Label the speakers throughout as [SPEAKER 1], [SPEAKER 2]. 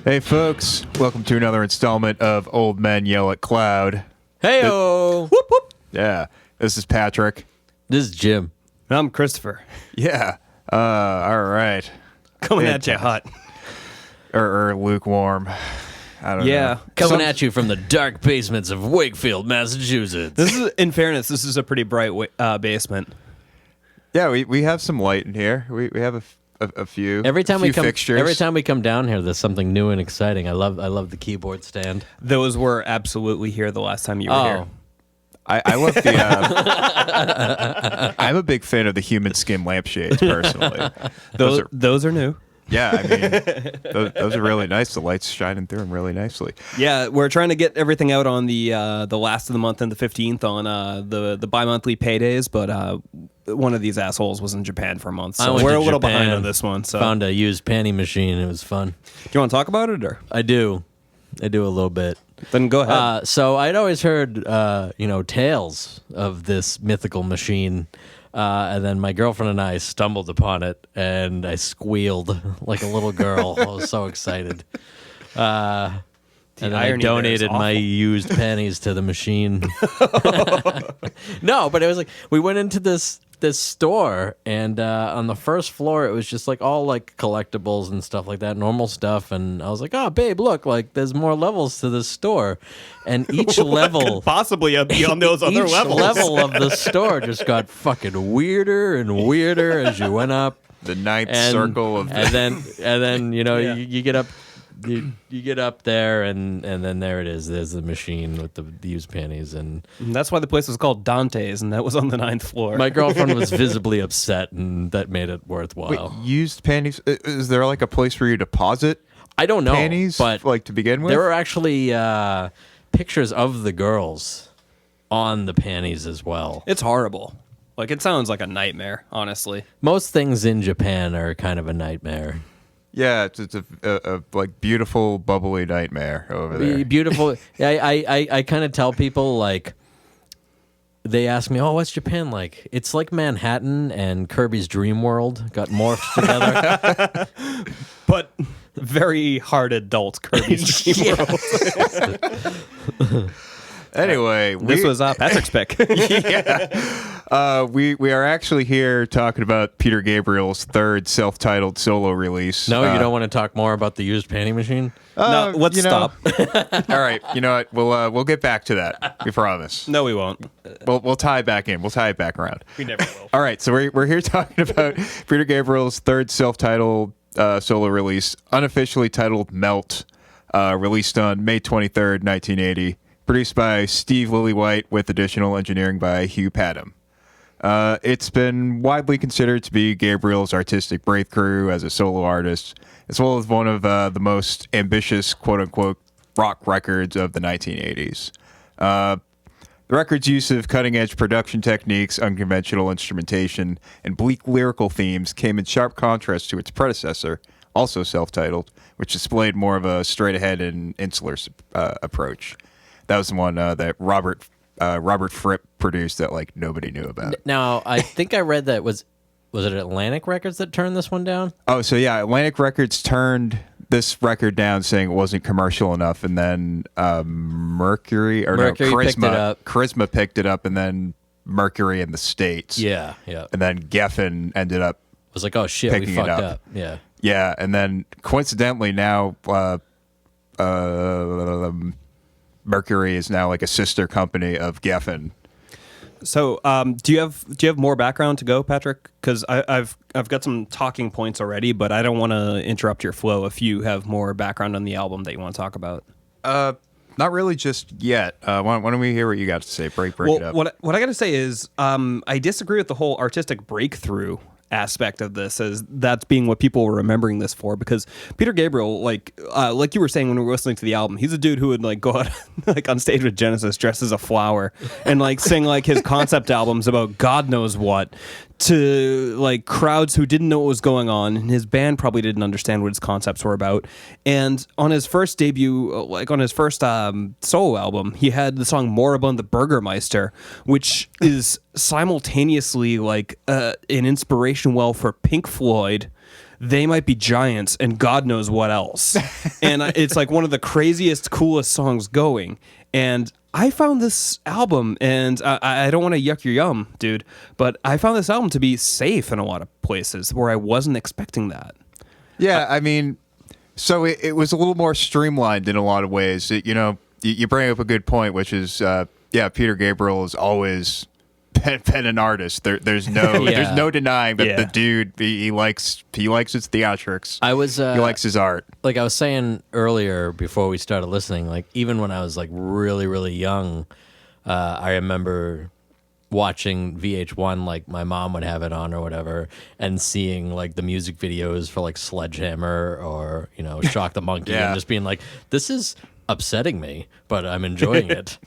[SPEAKER 1] Hey folks, welcome to another installment of Old Men Yell at Cloud.
[SPEAKER 2] Hey-o!
[SPEAKER 1] Whoop whoop. Yeah, this is Patrick.
[SPEAKER 2] This is Jim.
[SPEAKER 3] I'm Christopher.
[SPEAKER 1] Yeah, all right.
[SPEAKER 3] Coming at you hot.
[SPEAKER 1] Or lukewarm. I don't know.
[SPEAKER 2] Coming at you from the dark basements of Wakefield, Massachusetts.
[SPEAKER 3] This is, in fairness, this is a pretty bright basement.
[SPEAKER 1] Yeah, we have some light in here. We have a few.
[SPEAKER 2] Every time we come,
[SPEAKER 1] fixtures.
[SPEAKER 2] every time we come down here, there's something new and exciting. I love the keyboard stand.
[SPEAKER 3] Those were absolutely here the last time you were here.
[SPEAKER 1] I love the. I'm a big fan of the human skin lampshades, personally.
[SPEAKER 3] Those are new.
[SPEAKER 1] Yeah, I mean, those are really nice. The light's shining through them really nicely.
[SPEAKER 3] Yeah, we're trying to get everything out on the last of the month and the 15th on the bi-monthly paydays, but one of these assholes was in Japan for a month, so we're a little behind on this one. So
[SPEAKER 2] found a used panty machine. It was fun.
[SPEAKER 3] Do you want to talk about it, or?
[SPEAKER 2] I do a little bit.
[SPEAKER 3] Then go ahead.
[SPEAKER 2] So I'd always heard, tales of this mythical machine. And then my girlfriend and I stumbled upon it, and I squealed like a little girl. I was so excited. And then I donated my used panties to the machine. No, but it was like we went into this store, and on the first floor, it was just like all like collectibles and stuff like that, normal stuff. And I was like, "Oh, babe, look! Like there's more levels to this store." And each level,
[SPEAKER 3] possibly be on those other levels.
[SPEAKER 2] Each level of the store just got fucking weirder and weirder as you went up.
[SPEAKER 1] The ninth circle of,
[SPEAKER 2] and then you get up. You get up there, and then there it is. There's the machine with the used panties, and
[SPEAKER 3] that's why the place was called Dante's, and that was on the 9th floor.
[SPEAKER 2] My girlfriend was visibly upset, and that made it worthwhile.
[SPEAKER 1] Wait, used panties? Is there like a place where you deposit?
[SPEAKER 2] I don't know,
[SPEAKER 1] panties,
[SPEAKER 2] but
[SPEAKER 1] like to begin with,
[SPEAKER 2] there were actually pictures of the girls on the panties as well.
[SPEAKER 3] It's horrible. Like it sounds like a nightmare, honestly.
[SPEAKER 2] Most things in Japan are kind of a nightmare.
[SPEAKER 1] Yeah, it's a like beautiful, bubbly nightmare over there.
[SPEAKER 2] Beautiful. I kind of tell people, like, they ask me, "Oh, what's Japan like?" It's like Manhattan and Kirby's Dream World got morphed together.
[SPEAKER 3] But very hard adult Kirby's Dream World.
[SPEAKER 1] Anyway,
[SPEAKER 3] this was Patrick's pick.
[SPEAKER 1] Yeah, we are actually here talking about Peter Gabriel's third self-titled solo release.
[SPEAKER 2] No, you don't want to talk more about the used panty machine?
[SPEAKER 3] No, let's stop.
[SPEAKER 1] All right, you know what? We'll get back to that. We promise.
[SPEAKER 3] No, we won't.
[SPEAKER 1] We'll tie it back in. We'll tie it back around.
[SPEAKER 3] We never will.
[SPEAKER 1] All right, so we're here talking about Peter Gabriel's third self-titled solo release, unofficially titled Melt, released on May 23rd, 1980. Produced by Steve Lillywhite with additional engineering by Hugh Padgham. It's been widely considered to be Gabriel's artistic breakthrough as a solo artist, as well as one of the most ambitious quote-unquote rock records of the 1980s. The record's use of cutting-edge production techniques, unconventional instrumentation, and bleak lyrical themes came in sharp contrast to its predecessor, also self-titled, which displayed more of a straight-ahead and insular approach. That was the one that Robert Fripp produced that like nobody knew about.
[SPEAKER 2] Now, I think I read that was it Atlantic Records that turned this one down?
[SPEAKER 1] Oh, so yeah, Atlantic Records turned this record down, saying it wasn't commercial enough, and then Mercury Charisma picked it up, and then Mercury in the States.
[SPEAKER 2] Yeah.
[SPEAKER 1] And then Geffen ended up
[SPEAKER 2] was like, oh shit, we fucked up.
[SPEAKER 1] Yeah, and then coincidentally now Mercury is now like a sister company of Geffen.
[SPEAKER 3] So, do you have more background to go, Patrick? Because I've got some talking points already, but I don't want to interrupt your flow if you have more background on the album that you want to talk about.
[SPEAKER 1] Not really just yet. Why don't we hear what you got to say? Break it up.
[SPEAKER 3] What I got to say is I disagree with the whole artistic breakthrough aspect of this, as that's being what people were remembering this for, because Peter Gabriel, like you were saying when we were listening to the album, he's a dude who would like go out like on stage with Genesis dressed as a flower and like sing like his concept albums about God knows what to like crowds who didn't know what was going on, and his band probably didn't understand what his concepts were about. And on his first debut, like on his first solo album, he had the song Moribund the Burgermeister, which is simultaneously like an inspiration well for Pink Floyd, they might be giants and God knows what else. And it's like one of the craziest, coolest songs going. And I found this album, and I don't want to yuck your yum, dude, but I found this album to be safe in a lot of places where I wasn't expecting that.
[SPEAKER 1] Yeah, I mean, so it was a little more streamlined in a lot of ways. You bring up a good point, which is, Peter Gabriel has always been an artist. There's no denying that the dude he likes his theatrics. He likes his art.
[SPEAKER 2] Like I was saying earlier before we started listening, like even when I was like really, really young, I remember watching VH1, like my mom would have it on or whatever, and seeing like the music videos for like Sledgehammer or, Shock the Monkey and just being like, this is upsetting me, but I'm enjoying it.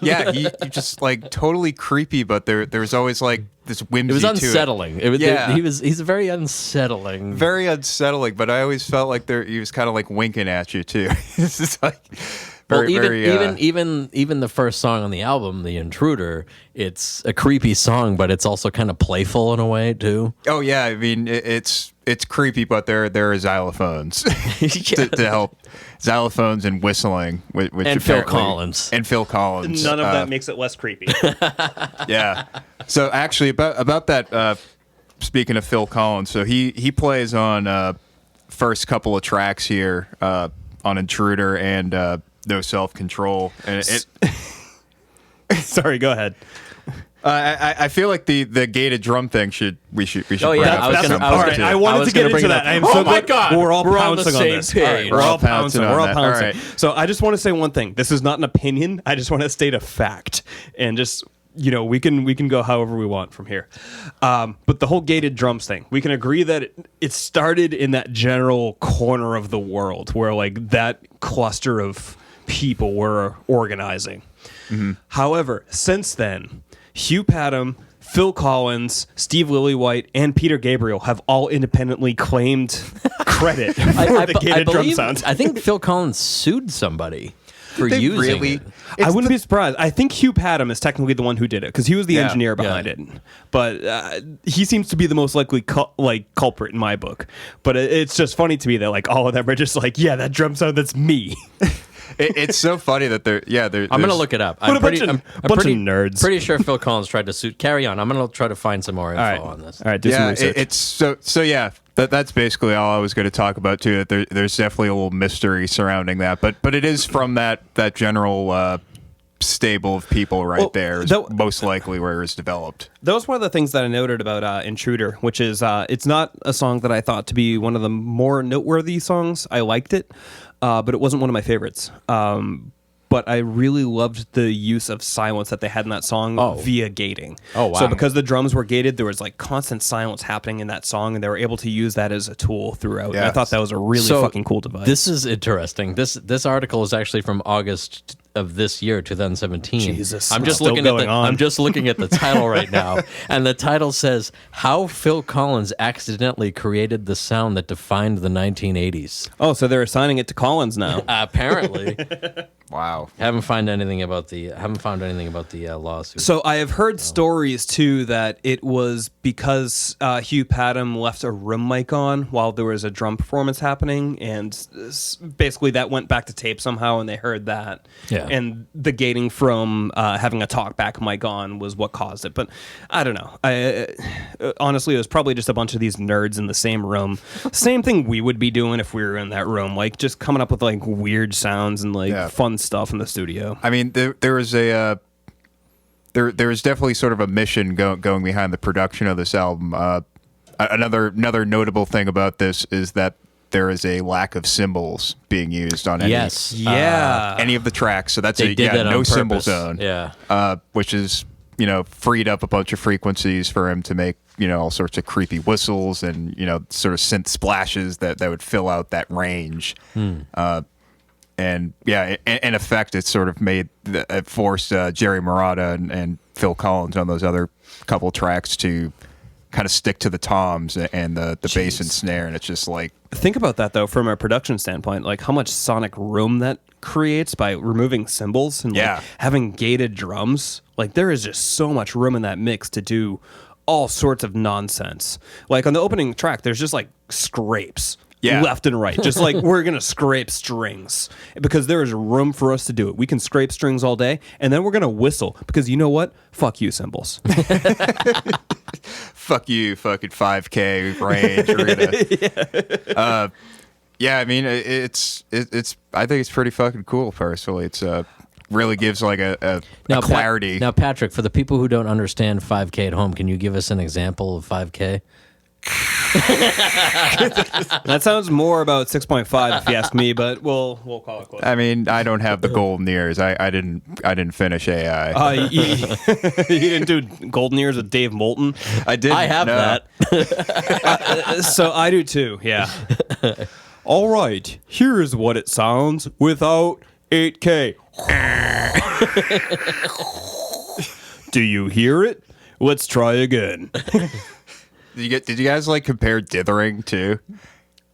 [SPEAKER 1] Yeah, he just like totally creepy, but there's always like this whimsy.
[SPEAKER 2] It was unsettling.
[SPEAKER 1] To it.
[SPEAKER 2] He's very unsettling.
[SPEAKER 1] Very unsettling, but I always felt like he was kind of like winking at you too. This is like
[SPEAKER 2] even the first song on the album, The Intruder, it's a creepy song, but it's also kind of playful in a way too.
[SPEAKER 1] Oh yeah, I mean it's creepy, but there are xylophones to help. Xylophones and whistling, which
[SPEAKER 2] and Phil Collins.
[SPEAKER 3] None of that makes it less creepy.
[SPEAKER 1] Yeah. So actually, about that. Speaking of Phil Collins, so he plays on first couple of tracks here on Intruder and No Self Control, and it.
[SPEAKER 3] Sorry, go ahead.
[SPEAKER 1] I feel like the gated drum thing we should.
[SPEAKER 2] Oh yeah,
[SPEAKER 3] I wanted to get into that. I'm so
[SPEAKER 2] my God,
[SPEAKER 3] we're all pouncing
[SPEAKER 2] on
[SPEAKER 3] this.
[SPEAKER 2] Page.
[SPEAKER 3] We're all pouncing. We're all pouncing.
[SPEAKER 1] Right.
[SPEAKER 3] So I just want to say one thing. This is not an opinion. I just want to state a fact, and just we can go however we want from here. But the whole gated drums thing, we can agree that it started in that general corner of the world where like that cluster of people were organizing. Mm-hmm. However, since then, Hugh Padgham, Phil Collins, Steve Lillywhite, and Peter Gabriel have all independently claimed credit for the gated drum sounds.
[SPEAKER 2] I think Phil Collins sued somebody for using it.
[SPEAKER 3] I wouldn't be surprised. I think Hugh Padgham is technically the one who did it because he was the engineer behind it. But he seems to be the most likely culprit in my book. But it's just funny to me that like all of them are just like, yeah, that drum sound, that's me.
[SPEAKER 1] It's so funny that they're.
[SPEAKER 2] I'm gonna look it up. I'm
[SPEAKER 3] bunch of nerds.
[SPEAKER 2] Pretty sure Phil Collins tried to sue. Carry on. I'm gonna try to find some more info on this.
[SPEAKER 3] All right, do some research.
[SPEAKER 1] It's so yeah. That's basically all I was going to talk about too. That there's definitely a little mystery surrounding that, but it is from that general stable of people there is most likely where it was developed.
[SPEAKER 3] That was one of the things that I noted about Intruder, which is it's not a song that I thought to be one of the more noteworthy songs. I liked it. But it wasn't one of my favorites. But I really loved the use of silence that they had in that song via gating.
[SPEAKER 2] Oh, wow.
[SPEAKER 3] So because the drums were gated, there was like constant silence happening in that song, and they were able to use that as a tool throughout.
[SPEAKER 1] Yes.
[SPEAKER 3] And I thought that was a really fucking cool device.
[SPEAKER 2] This is interesting. This article is actually from August of this year, 2017.
[SPEAKER 3] Jesus,
[SPEAKER 2] I'm just looking at the title right now, and the title says "How Phil Collins Accidentally Created the Sound That Defined the 1980s."
[SPEAKER 3] Oh, so they're assigning it to Collins now.
[SPEAKER 2] Apparently.
[SPEAKER 1] Wow.
[SPEAKER 2] Haven't found anything about the lawsuit.
[SPEAKER 3] So I have heard stories too that it was because Hugh Padgham left a room mic on while there was a drum performance happening, and basically that went back to tape somehow, and they heard that.
[SPEAKER 2] Yeah.
[SPEAKER 3] And the gating from having a talkback mic on was what caused it. But I don't know. Honestly, it was probably just a bunch of these nerds in the same room. Same thing we would be doing if we were in that room, like just coming up with like weird sounds and like fun stuff in the studio.
[SPEAKER 1] I mean, there was there was definitely sort of a mission going behind the production of this album. Another notable thing about this is that there is a lack of cymbals being used on any of the tracks. So that's no cymbal zone.
[SPEAKER 2] Yeah,
[SPEAKER 1] which is freed up a bunch of frequencies for him to make all sorts of creepy whistles and sort of synth splashes that would fill out that range. And in effect, it sort of forced Jerry Marotta and Phil Collins on those other couple tracks to kind of stick to the toms and the bass and snare, and it's just like,
[SPEAKER 3] think about that though from a production standpoint, like how much sonic room that creates by removing cymbals and like having gated drums. Like there is just so much room in that mix to do all sorts of nonsense. Like on the opening track, there's just like scrapes.
[SPEAKER 1] Yeah.
[SPEAKER 3] Left and right. Just like we're going to scrape strings because there is room for us to do it. We can scrape strings all day and then we're going to whistle because you know what? Fuck you, cymbals.
[SPEAKER 1] Fuck you, fucking 5K range. We're gonna, yeah, I mean, it's I think it's pretty fucking cool personally. It's really gives like a clarity.
[SPEAKER 2] Now, Patrick, for the people who don't understand 5K at home, can you give us an example of 5K?
[SPEAKER 3] That sounds more about 6.5 if you ask me, but we'll call it close.
[SPEAKER 1] I mean, I don't have the golden years. I didn't finish AI.
[SPEAKER 3] You didn't do golden years with Dave Moulton?
[SPEAKER 1] I did.
[SPEAKER 2] I have that.
[SPEAKER 3] So I do too, yeah. All right, here's what it sounds without 8K. Do you hear it? Let's try again.
[SPEAKER 1] Did you guys like compare dithering too?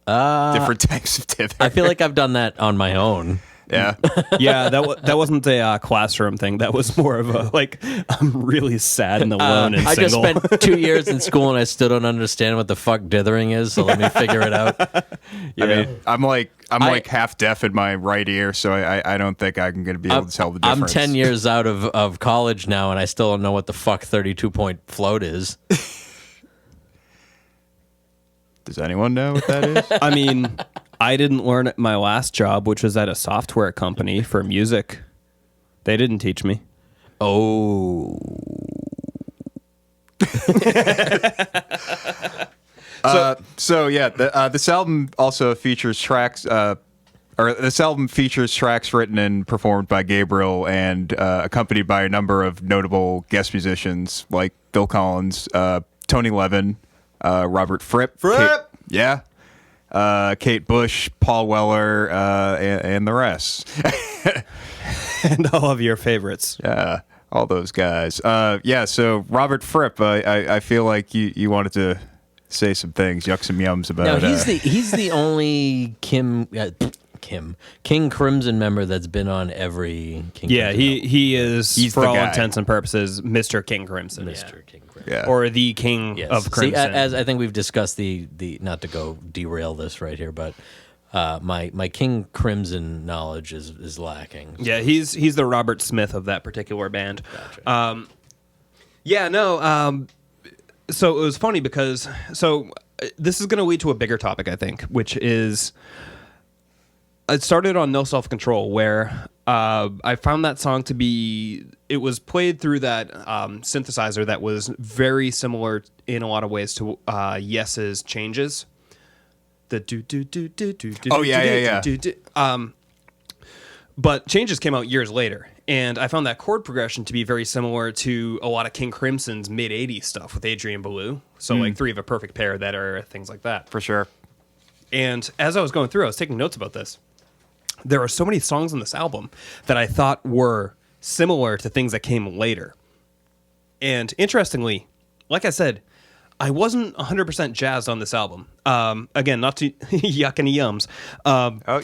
[SPEAKER 1] Different types of dithering.
[SPEAKER 2] I feel like I've done that on my own.
[SPEAKER 1] Yeah.
[SPEAKER 3] Yeah, that wasn't a classroom thing. That was more of a like I'm really sad and alone and
[SPEAKER 2] I
[SPEAKER 3] single.
[SPEAKER 2] just spent 2 years in school and I still don't understand what the fuck dithering is. So let me figure it out.
[SPEAKER 3] Yeah.
[SPEAKER 1] I mean, I'm like half deaf in my right ear, so I don't think I'm going to be able to tell the
[SPEAKER 2] I'm
[SPEAKER 1] difference.
[SPEAKER 2] 10 years out of college now and I still don't know what the fuck 32-point float is.
[SPEAKER 1] Does anyone know what that is?
[SPEAKER 3] I mean, I didn't learn at my last job, which was at a software company for music. They didn't teach me.
[SPEAKER 2] Oh.
[SPEAKER 1] So yeah, this album also features tracks, this album features tracks written and performed by Gabriel and accompanied by a number of notable guest musicians like Phil Collins, Tony Levin, Robert Fripp, yeah, Kate Bush, Paul Weller, and the rest.
[SPEAKER 3] And all of your favorites.
[SPEAKER 1] Yeah, all those guys. Yeah, so Robert Fripp, I feel like you wanted to say some things, yuck some yums about.
[SPEAKER 2] Now he's the only King Crimson member that's been on every King.
[SPEAKER 3] Yeah,
[SPEAKER 2] Crimson album.
[SPEAKER 3] he is,
[SPEAKER 1] He's
[SPEAKER 3] for
[SPEAKER 1] the
[SPEAKER 3] all
[SPEAKER 1] guy.
[SPEAKER 3] intents and purposes, Mr. King Crimson.
[SPEAKER 2] Mr. King Crimson.
[SPEAKER 1] Yeah.
[SPEAKER 3] Or the King
[SPEAKER 2] Yes.
[SPEAKER 3] of
[SPEAKER 2] See,
[SPEAKER 3] Crimson.
[SPEAKER 2] as I think we've discussed the not to go derail this right here, but my King Crimson knowledge is lacking.
[SPEAKER 3] Yeah, he's the Robert Smith of that particular band.
[SPEAKER 2] Gotcha.
[SPEAKER 3] So it was funny because this is going to lead to a bigger topic, I think, which is it started on No Self Control, where I found that song to be. It was played through that synthesizer that was very similar in a lot of ways to Yes's Changes. The do do do do do do.
[SPEAKER 1] Oh, yeah,
[SPEAKER 3] do,
[SPEAKER 1] yeah,
[SPEAKER 3] do, do, do. But Changes came out years later, and I found that chord progression to be very similar to a lot of King Crimson's mid-'80s stuff with Adrian Belew. So like Three of a Perfect Pair, that are things like that.
[SPEAKER 1] For sure.
[SPEAKER 3] And as I was going through, I was taking notes about this. There are so many songs on this album that I thought were similar to things that came later. And interestingly, like I said, I wasn't 100% jazzed on this album. Again, not to yuck any yums.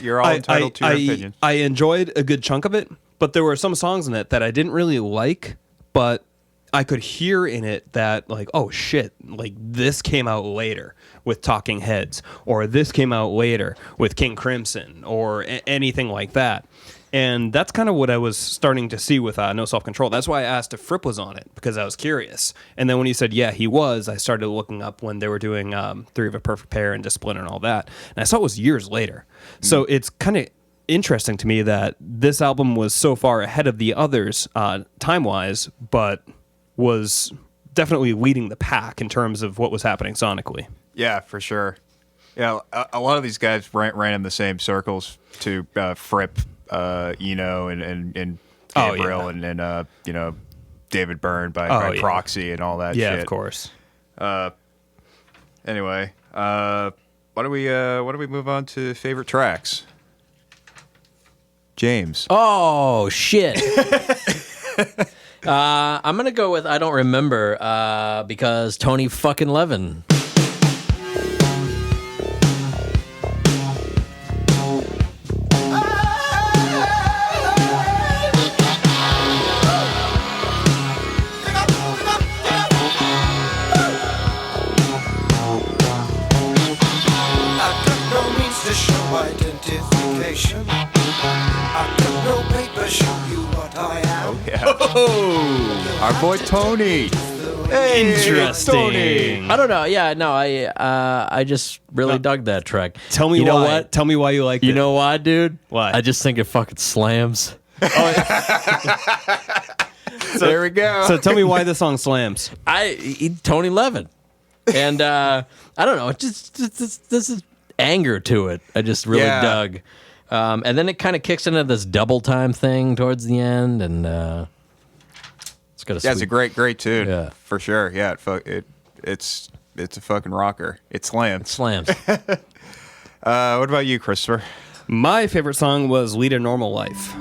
[SPEAKER 1] You're all entitled to your opinion.
[SPEAKER 3] I enjoyed a good chunk of it, but there were some songs in it that I didn't really like, but I could hear in it that, like, oh shit, like this came out later with Talking Heads, or this came out later with King Crimson, or anything like that. And that's kind of what I was starting to see with No Self Control. That's why I asked if Fripp was on it, because I was curious. And then when he said, yeah, he was, I started looking up when they were doing Three of a Perfect Pair and Discipline and all that. And I saw it was years later. So it's kind of interesting to me that this album was so far ahead of the others time-wise, but was definitely leading the pack in terms of what was happening sonically.
[SPEAKER 1] Yeah, for sure. Yeah, a lot of these guys ran in the same circles to Fripp, Eno, and Gabriel, and David Byrne by proxy and all that shit.
[SPEAKER 3] Yeah, of course.
[SPEAKER 1] Anyway, why don't we move on to favorite tracks? James.
[SPEAKER 2] Oh shit. I'm gonna go with I don't remember because Tony fucking Levin.
[SPEAKER 4] situation. I can no paper show you what I am.
[SPEAKER 1] Yeah. Our boy Tony. Hey,
[SPEAKER 3] Interesting.
[SPEAKER 1] Tony.
[SPEAKER 2] I don't know. Yeah, no, I just really dug that track.
[SPEAKER 3] Tell me
[SPEAKER 2] you
[SPEAKER 3] why.
[SPEAKER 2] know what?
[SPEAKER 3] Tell me why you like it.
[SPEAKER 2] You know why, dude?
[SPEAKER 3] Why?
[SPEAKER 2] I just think it fucking slams.
[SPEAKER 1] There we go.
[SPEAKER 3] So tell me why the song slams.
[SPEAKER 2] Tony Levin, and I don't know. It just this is anger to it. I just really dug, and then it kind of kicks into this double time thing towards the end, and it's got a
[SPEAKER 1] it's a great tune.
[SPEAKER 2] Yeah.
[SPEAKER 1] For sure. Yeah, it's a fucking rocker. It slams.
[SPEAKER 2] slams.
[SPEAKER 1] What about you, Christopher?
[SPEAKER 3] My favorite song was "Lead a Normal Life."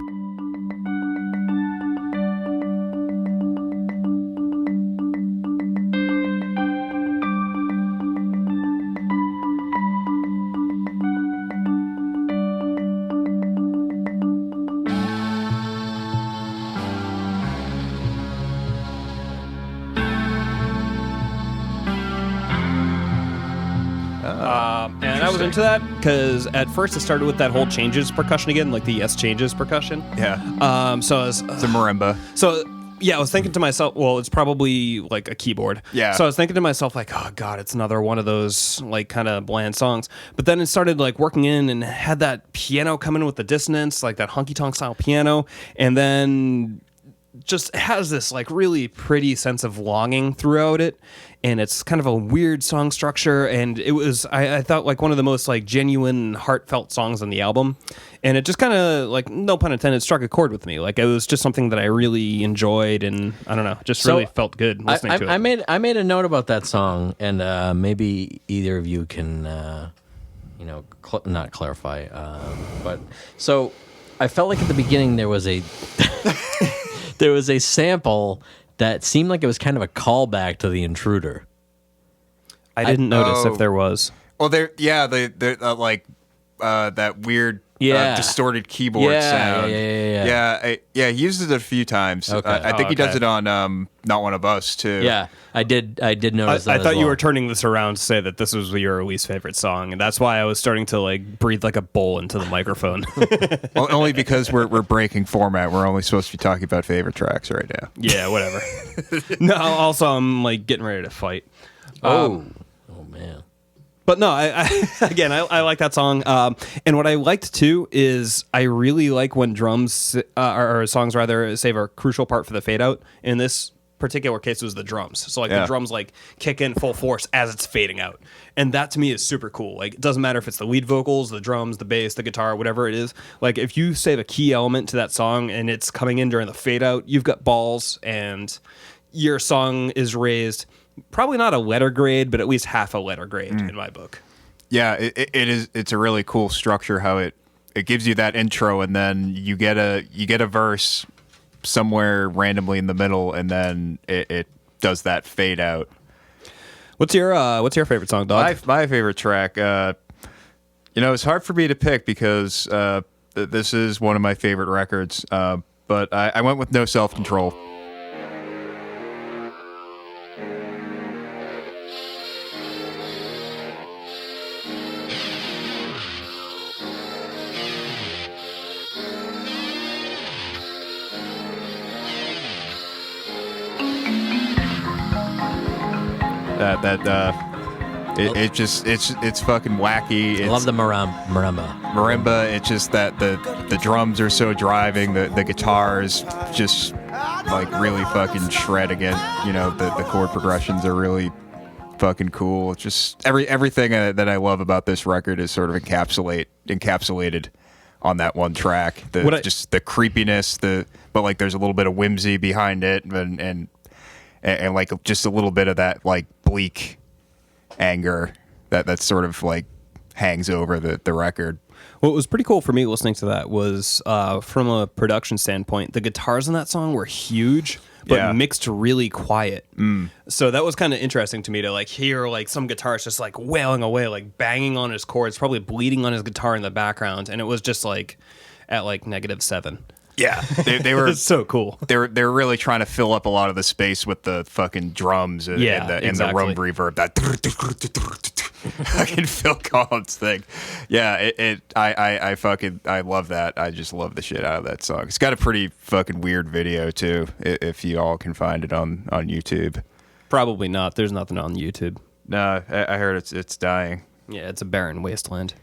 [SPEAKER 3] And I was into that because at first it started with that whole changes percussion again, like the yes changes percussion.
[SPEAKER 1] Yeah.
[SPEAKER 3] So I was,
[SPEAKER 1] It's a marimba.
[SPEAKER 3] so yeah, I was thinking to myself, well, it's probably like a keyboard.
[SPEAKER 1] Yeah.
[SPEAKER 3] So I was thinking to myself, like, oh god, it's another one of those like kind of bland songs. But then it started like working in and had that piano come in with the dissonance, like that honky tonk style piano, and then just has this like really pretty sense of longing throughout it, and it's kind of a weird song structure, and it was I thought like one of the most like genuine heartfelt songs on the album, and it just kind of like, no pun intended, struck a chord with me. Like it was just something that I really enjoyed, and I don't know, just
[SPEAKER 2] So,
[SPEAKER 3] really felt good listening to it.
[SPEAKER 2] I made a note about that song, and maybe either of you can, not clarify. But so I felt like at the beginning there was a there was a sample that seemed like it was kind of a callback to The Intruder.
[SPEAKER 3] I didn't notice
[SPEAKER 1] Oh.
[SPEAKER 3] if there was.
[SPEAKER 1] Well, they're like that weird
[SPEAKER 2] Yeah.
[SPEAKER 1] distorted keyboard
[SPEAKER 2] Yeah,
[SPEAKER 1] sound.
[SPEAKER 2] yeah.
[SPEAKER 1] He uses it a few times.
[SPEAKER 2] Okay.
[SPEAKER 1] I think he does
[SPEAKER 3] okay.
[SPEAKER 1] it on Not One of Us too.
[SPEAKER 2] Yeah, I did notice that.
[SPEAKER 3] I
[SPEAKER 2] as
[SPEAKER 3] thought you
[SPEAKER 2] well.
[SPEAKER 3] were turning this around to say that this was your least favorite song, and that's why I was starting to like breathe like a bull into the microphone.
[SPEAKER 1] Well, only because we're breaking format. We're only supposed to be talking about favorite tracks right now.
[SPEAKER 3] Yeah, whatever. No, also I'm like getting ready to fight.
[SPEAKER 2] Oh man.
[SPEAKER 3] But no, I like that song. And what I liked too is I really like when drums or songs rather save a crucial part for the fade out. In this particular case, it was the drums. So like
[SPEAKER 1] Yeah.
[SPEAKER 3] the drums like kick in full force as it's fading out, and that to me is super cool. Like it doesn't matter if it's the lead vocals, the drums, the bass, the guitar, whatever it is. Like if you save a key element to that song and it's coming in during the fade out, you've got balls, and your song is raised. Probably not a letter grade, but at least half a letter grade in my book.
[SPEAKER 1] Yeah, it is. It's a really cool structure how it gives you that intro, and then you get a verse somewhere randomly in the middle, and then it does that fade out.
[SPEAKER 3] What's your favorite song, Dog?
[SPEAKER 1] My favorite track. It's hard for me to pick because this is one of my favorite records. But I went with No Self Control. It's fucking wacky.
[SPEAKER 2] I love the marimba.
[SPEAKER 1] Marimba. It's just that the drums are so driving. The guitars just like really fucking shred again. The chord progressions are really fucking cool. It's just everything that I love about this record is sort of encapsulated on that one track. Just the creepiness, but like there's a little bit of whimsy behind it, and like just a little bit of that like bleak anger that sort of like hangs over the record.
[SPEAKER 3] What was pretty cool for me listening to that was from a production standpoint, the guitars in that song were huge, but
[SPEAKER 1] Yeah.
[SPEAKER 3] mixed really quiet. So that was kind of interesting to me to like hear like some guitarist just like wailing away, like banging on his chords, probably bleeding on his guitar in the background, and it was just like at like -7.
[SPEAKER 1] Yeah, they were
[SPEAKER 3] It's so cool.
[SPEAKER 1] They were really trying to fill up a lot of the space with the fucking drums and,
[SPEAKER 3] Yeah,
[SPEAKER 1] and the
[SPEAKER 3] exactly.
[SPEAKER 1] room reverb. That fucking Phil Collins thing. Yeah, I love that. I just love the shit out of that song. It's got a pretty fucking weird video too, if you all can find it on YouTube.
[SPEAKER 3] Probably not. There's nothing on YouTube.
[SPEAKER 1] No, I heard it's dying.
[SPEAKER 3] Yeah, it's a barren wasteland.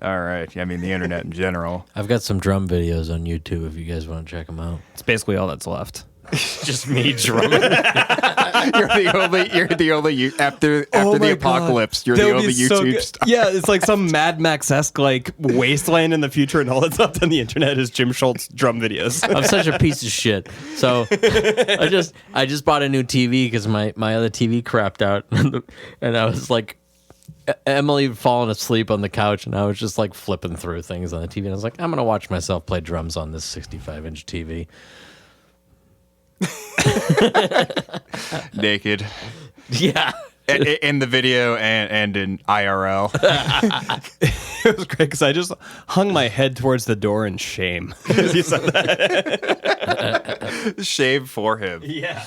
[SPEAKER 1] All right. I mean, the internet in general.
[SPEAKER 2] I've got some drum videos on YouTube if you guys want to check them out.
[SPEAKER 3] It's basically all that's left. Just me drumming.
[SPEAKER 1] You're the only after
[SPEAKER 3] Oh
[SPEAKER 1] the
[SPEAKER 3] my
[SPEAKER 1] apocalypse.
[SPEAKER 3] God.
[SPEAKER 1] You're
[SPEAKER 3] That
[SPEAKER 1] the
[SPEAKER 3] would be
[SPEAKER 1] only
[SPEAKER 3] so
[SPEAKER 1] YouTube
[SPEAKER 3] good.
[SPEAKER 1] star.
[SPEAKER 3] Yeah, it's like some Mad Max-esque like wasteland in the future, and all that's left on the internet is Jim Schultz drum videos.
[SPEAKER 2] I'm such a piece of shit. So I just bought a new TV because my other TV crapped out, and I was like, Emily had fallen asleep on the couch, and I was just like flipping through things on the TV, and I was like, I'm gonna watch myself play drums on this 65-inch TV.
[SPEAKER 1] Naked.
[SPEAKER 2] Yeah.
[SPEAKER 1] In the video and in IRL.
[SPEAKER 3] It was great because I just hung my head towards the door in shame. You said that.
[SPEAKER 1] Shave for him.
[SPEAKER 3] Yeah.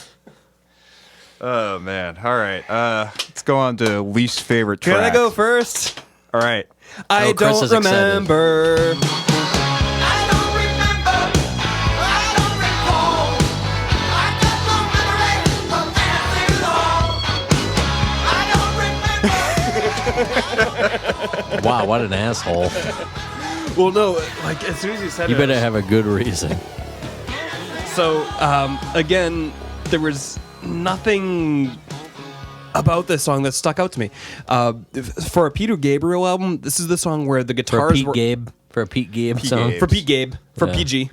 [SPEAKER 1] Oh, man. All right. Let's go on to least favorite track.
[SPEAKER 3] Can I go first?
[SPEAKER 1] All right.
[SPEAKER 3] I
[SPEAKER 2] Chris
[SPEAKER 3] don't
[SPEAKER 2] is excited.
[SPEAKER 3] remember.
[SPEAKER 4] I don't remember. I don't recall. I got no memory of anything at all. I don't remember.
[SPEAKER 2] Wow, what an asshole.
[SPEAKER 3] Well, no, like as soon as you said
[SPEAKER 2] You
[SPEAKER 3] it,
[SPEAKER 2] better have a good reason.
[SPEAKER 3] So, again, there was nothing about this song that stuck out to me. For a Peter Gabriel album, this is the song where the
[SPEAKER 2] For a
[SPEAKER 3] guitars
[SPEAKER 2] Pete
[SPEAKER 3] were...
[SPEAKER 2] Gabe. For a Pete Gabe song.
[SPEAKER 1] Gabe.
[SPEAKER 3] For Pete Gabe, for
[SPEAKER 2] Yeah.
[SPEAKER 3] PG.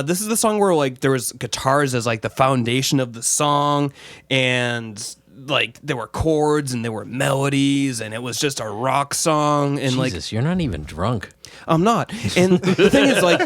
[SPEAKER 3] This is the song where like there was guitars as like the foundation of the song, and like there were chords and there were melodies, and it was just a rock song. And
[SPEAKER 2] Jesus, you're not even drunk.
[SPEAKER 3] I'm not. And the thing is, like,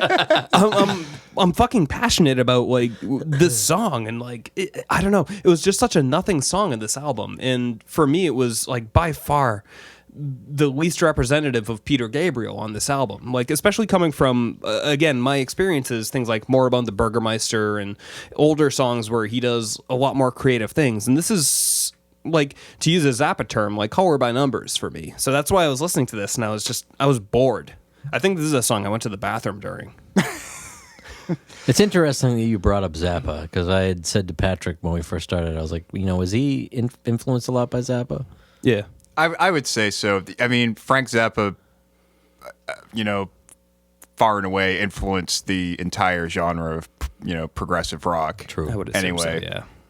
[SPEAKER 3] I'm fucking passionate about like this song, and like I don't know, it was just such a nothing song in this album, and for me, it was like by far the least representative of Peter Gabriel on this album. Like, especially coming from again my experiences, things like Moribund the Burgermeister and older songs where he does a lot more creative things, and this is. Like, to use a Zappa term, like color by numbers for me. So that's why I was listening to this, and I was bored. I think this is a song I went to the bathroom during.
[SPEAKER 2] It's interesting that you brought up Zappa, because I had said to Patrick when we first started, I was like, was he influenced a lot by Zappa?
[SPEAKER 3] Yeah.
[SPEAKER 1] I would say so. I mean, Frank Zappa, far and away influenced the entire genre of, progressive rock.
[SPEAKER 2] True.
[SPEAKER 3] I would assume
[SPEAKER 1] Anyway,
[SPEAKER 3] so,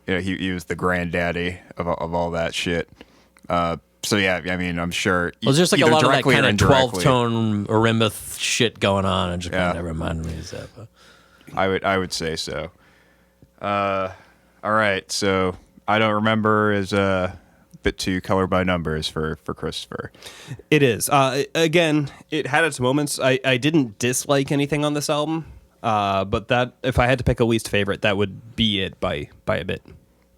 [SPEAKER 3] yeah.
[SPEAKER 1] He was the granddaddy of all that shit. So yeah, I mean, I'm sure.
[SPEAKER 2] Well, there's just like a
[SPEAKER 1] either
[SPEAKER 2] lot of that
[SPEAKER 1] directly or
[SPEAKER 2] kind of
[SPEAKER 1] indirectly,
[SPEAKER 2] 12-tone Arimbith shit going on, and just
[SPEAKER 1] Yeah.
[SPEAKER 2] kind of reminded me of Zappa.
[SPEAKER 1] I would say so. All right, so I don't remember is a bit too color by numbers for Christopher.
[SPEAKER 3] It is. Again, it had its moments. I didn't dislike anything on this album, but that if I had to pick a least favorite, that would be it by a bit.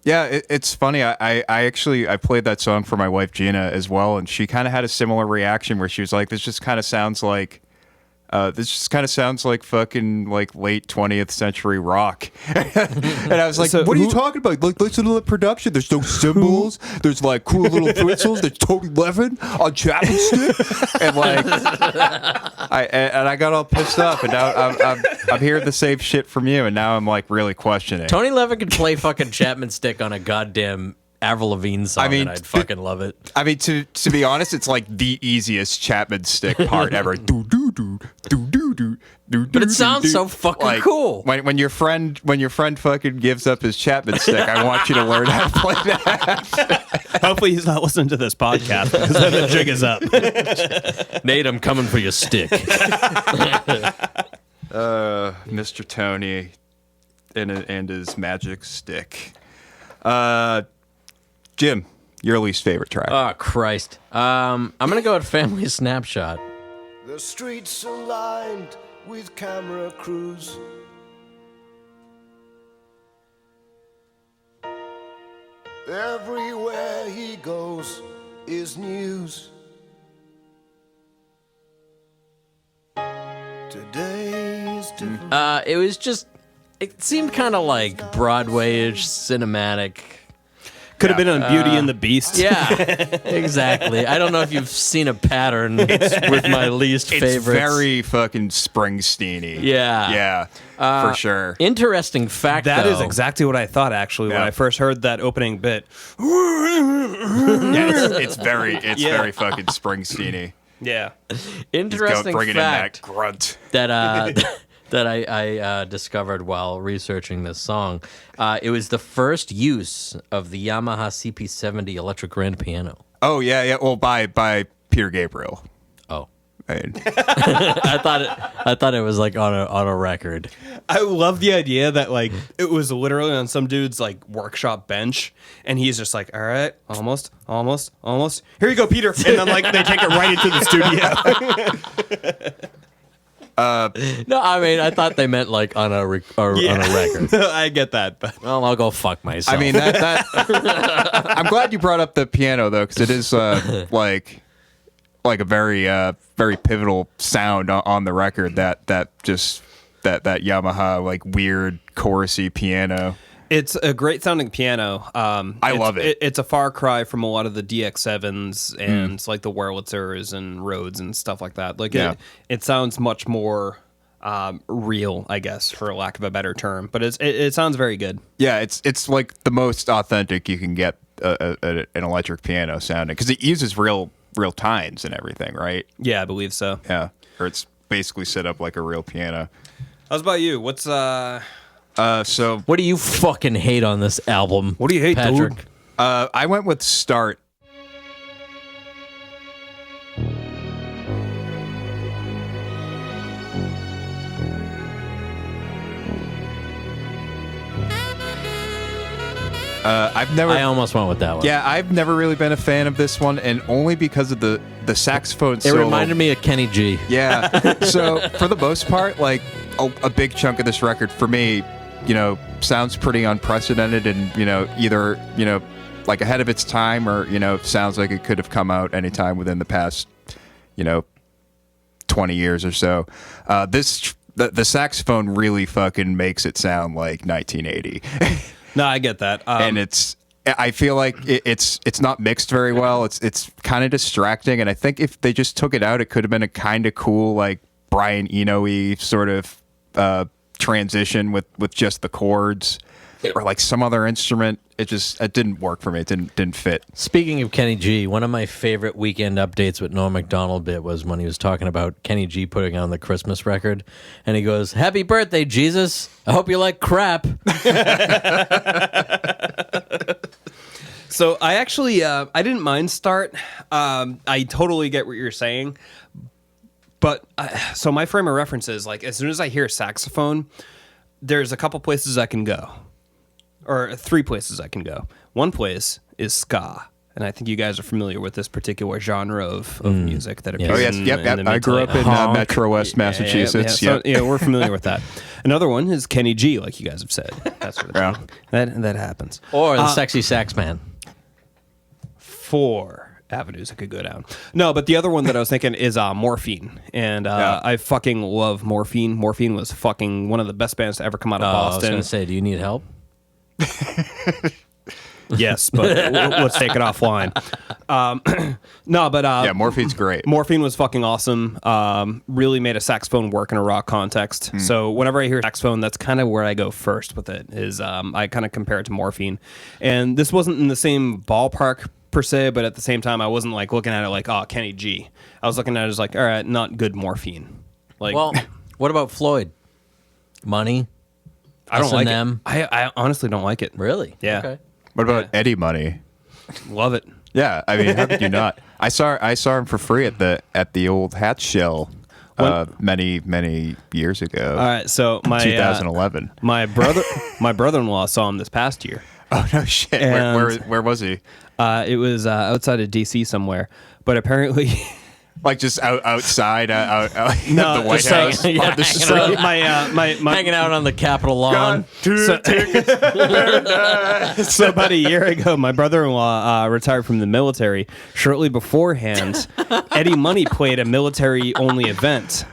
[SPEAKER 1] Yeah, it's funny. I actually played that song for my wife Gina as well, and she kind of had a similar reaction where she was like, "This just kind of sounds like." Fucking like late 20th century rock. And I was like,
[SPEAKER 3] So
[SPEAKER 1] what are you
[SPEAKER 3] who-
[SPEAKER 1] talking about? Like, listen to the production. There's no cymbals. There's like cool little whistles. There's Tony Levin on Chapman stick. And like, I got all pissed off. And now I'm hearing the same shit from you. And now I'm like really questioning.
[SPEAKER 2] Tony Levin could play fucking Chapman stick on a goddamn Avril Lavigne song,
[SPEAKER 1] I mean,
[SPEAKER 2] and I'd fucking love it.
[SPEAKER 1] I mean, to be honest, it's like the easiest Chapman stick part ever. Do do do do do do do.
[SPEAKER 2] But it sounds so fucking cool.
[SPEAKER 1] When your friend fucking gives up his Chapman stick, I want you to learn how to play that.
[SPEAKER 3] Hopefully, he's not listening to this podcast because then the jig is up.
[SPEAKER 2] Nate, I'm coming for your stick.
[SPEAKER 1] Mr. Tony and his magic stick. Jim, your least favorite track.
[SPEAKER 2] Oh, Christ. I'm going to go with Family Snapshot.
[SPEAKER 4] The streets are lined with camera crews. Everywhere he goes is news. Today is different.
[SPEAKER 2] It seemed kind of like Broadway-ish cinematic.
[SPEAKER 3] Could have been on Beauty and the Beast.
[SPEAKER 2] Yeah, exactly. I don't know if you've seen a pattern with my least
[SPEAKER 1] It's
[SPEAKER 2] favorites.
[SPEAKER 1] very fucking Springsteen-y.
[SPEAKER 2] Yeah.
[SPEAKER 1] Yeah, for sure.
[SPEAKER 2] Interesting fact,
[SPEAKER 3] That
[SPEAKER 2] though.
[SPEAKER 3] is exactly what I thought, actually, when
[SPEAKER 1] Yeah.
[SPEAKER 3] I first heard that opening bit.
[SPEAKER 1] Yeah, it's very
[SPEAKER 3] Yeah.
[SPEAKER 1] very fucking Springsteen-y.
[SPEAKER 3] Yeah.
[SPEAKER 2] Interesting
[SPEAKER 1] Bringing in that
[SPEAKER 2] fact
[SPEAKER 1] grunt.
[SPEAKER 2] that that I discovered while researching this song. It was the first use of the Yamaha CP70 electric grand piano.
[SPEAKER 1] Oh yeah. Well, by Peter Gabriel.
[SPEAKER 2] Oh,
[SPEAKER 1] I mean,
[SPEAKER 2] I thought it was like on a record.
[SPEAKER 3] I love the idea that like it was literally on some dude's like workshop bench, and he's just like, "All right, almost. Here you go, Peter." And then like they take it right into the studio.
[SPEAKER 2] No, I mean I thought they meant like on a on a record.
[SPEAKER 3] I get that, but
[SPEAKER 2] Well, I'll go fuck myself.
[SPEAKER 1] I mean that. I'm glad you brought up the piano though, because it is like a very very pivotal sound on the record. That Yamaha like weird chorusy piano.
[SPEAKER 3] it's a great sounding piano.
[SPEAKER 1] I love it.
[SPEAKER 3] It's a far cry from a lot of the DX7s and like the Wurlitzers and Rhodes and stuff like that. Like
[SPEAKER 1] Yeah.
[SPEAKER 3] it sounds much more real, I guess, for lack of a better term. But it sounds very good.
[SPEAKER 1] Yeah, it's like the most authentic you can get an electric piano sounding, because it uses real tines and everything, right?
[SPEAKER 3] Yeah, I believe so.
[SPEAKER 1] Yeah, or it's basically set up like a real piano.
[SPEAKER 3] How's about you? What's
[SPEAKER 1] So
[SPEAKER 2] what do you fucking hate on this album?
[SPEAKER 3] What do you hate,
[SPEAKER 2] Patrick?
[SPEAKER 3] dude?
[SPEAKER 1] I went with Start. I've never.
[SPEAKER 2] I almost went with that one.
[SPEAKER 1] Yeah, I've never really been a fan of this one, and only because of the saxophone
[SPEAKER 2] It
[SPEAKER 1] solo.
[SPEAKER 2] reminded me of Kenny G.
[SPEAKER 1] Yeah. So for the most part, like a big chunk of this record for me, sounds pretty unprecedented, and either like ahead of its time, or sounds like it could have come out anytime within the past 20 years or so. The saxophone really fucking makes it sound like 1980.
[SPEAKER 3] No, I get that.
[SPEAKER 1] And I feel like it's not mixed very well. It's kind of distracting, and I think if they just took it out, it could have been a kind of cool, like Brian Eno-y sort of transition with just the chords, or like some other instrument. It didn't work for me. It didn't fit.
[SPEAKER 2] Speaking of Kenny G, one of my favorite Weekend Updates with Norm Macdonald bit was when he was talking about Kenny G putting on the Christmas record, and he goes, "Happy birthday, Jesus! I hope you like crap."
[SPEAKER 3] So I actually I didn't mind Start. I totally get what you're saying, but so my frame of reference is like as soon as I hear saxophone, there's a couple places I can go, or three places I can go. One place is ska, and I think you guys are familiar with this particular genre of music that appears.
[SPEAKER 1] Oh yes,
[SPEAKER 3] in,
[SPEAKER 1] yep.
[SPEAKER 3] in the
[SPEAKER 1] I grew up in
[SPEAKER 2] Honk.
[SPEAKER 1] Metro West, Massachusetts.
[SPEAKER 3] Yeah, so, yeah, we're familiar with that. Another one is Kenny G, like you guys have said. That sort of
[SPEAKER 1] Yeah.
[SPEAKER 3] thing. That happens.
[SPEAKER 2] Or the Sexy Sax Man.
[SPEAKER 3] 4 avenues I could go down. No, but the other one that I was thinking is Morphine, and
[SPEAKER 1] Yeah.
[SPEAKER 3] I fucking love Morphine. Morphine was fucking one of the best bands to ever come out of
[SPEAKER 2] I was
[SPEAKER 3] Boston.
[SPEAKER 2] going to say, do you need help?
[SPEAKER 3] Yes, but let's take it offline. No, but
[SPEAKER 1] Yeah, Morphine's great.
[SPEAKER 3] Morphine was fucking awesome. Really made a saxophone work in a rock context. So whenever I hear saxophone, that's kind of where I go first with it. Is I kind of compare it to Morphine, and this wasn't in the same ballpark per se, but at the same time, I wasn't like looking at it like, oh, Kenny G. I was looking at it as like, all right, not good Morphine. Like,
[SPEAKER 2] Well, what about Floyd? Money?
[SPEAKER 3] I don't like
[SPEAKER 2] S&M?
[SPEAKER 3] it. I honestly don't like it.
[SPEAKER 2] Really?
[SPEAKER 3] Yeah.
[SPEAKER 2] Okay.
[SPEAKER 1] What about Eddie Money?
[SPEAKER 3] Love it.
[SPEAKER 1] Yeah, I mean, how could you not? I saw him for free at the old Hat Shell many years ago.
[SPEAKER 3] All right, so my
[SPEAKER 1] 2011.
[SPEAKER 3] my brother-in-law saw him this past year.
[SPEAKER 1] Oh no shit!
[SPEAKER 3] And-
[SPEAKER 1] Where was he?
[SPEAKER 3] It was outside of DC somewhere, but apparently,
[SPEAKER 1] Like just outside, out
[SPEAKER 3] No,
[SPEAKER 1] the White
[SPEAKER 3] so-
[SPEAKER 1] House
[SPEAKER 2] yeah,
[SPEAKER 1] on the
[SPEAKER 2] hanging
[SPEAKER 1] street.
[SPEAKER 3] my
[SPEAKER 2] Hanging out on the Capitol lawn.
[SPEAKER 3] So, so about a year ago, my brother-in-law retired from the military. Shortly beforehand, Eddie Money played a military-only event.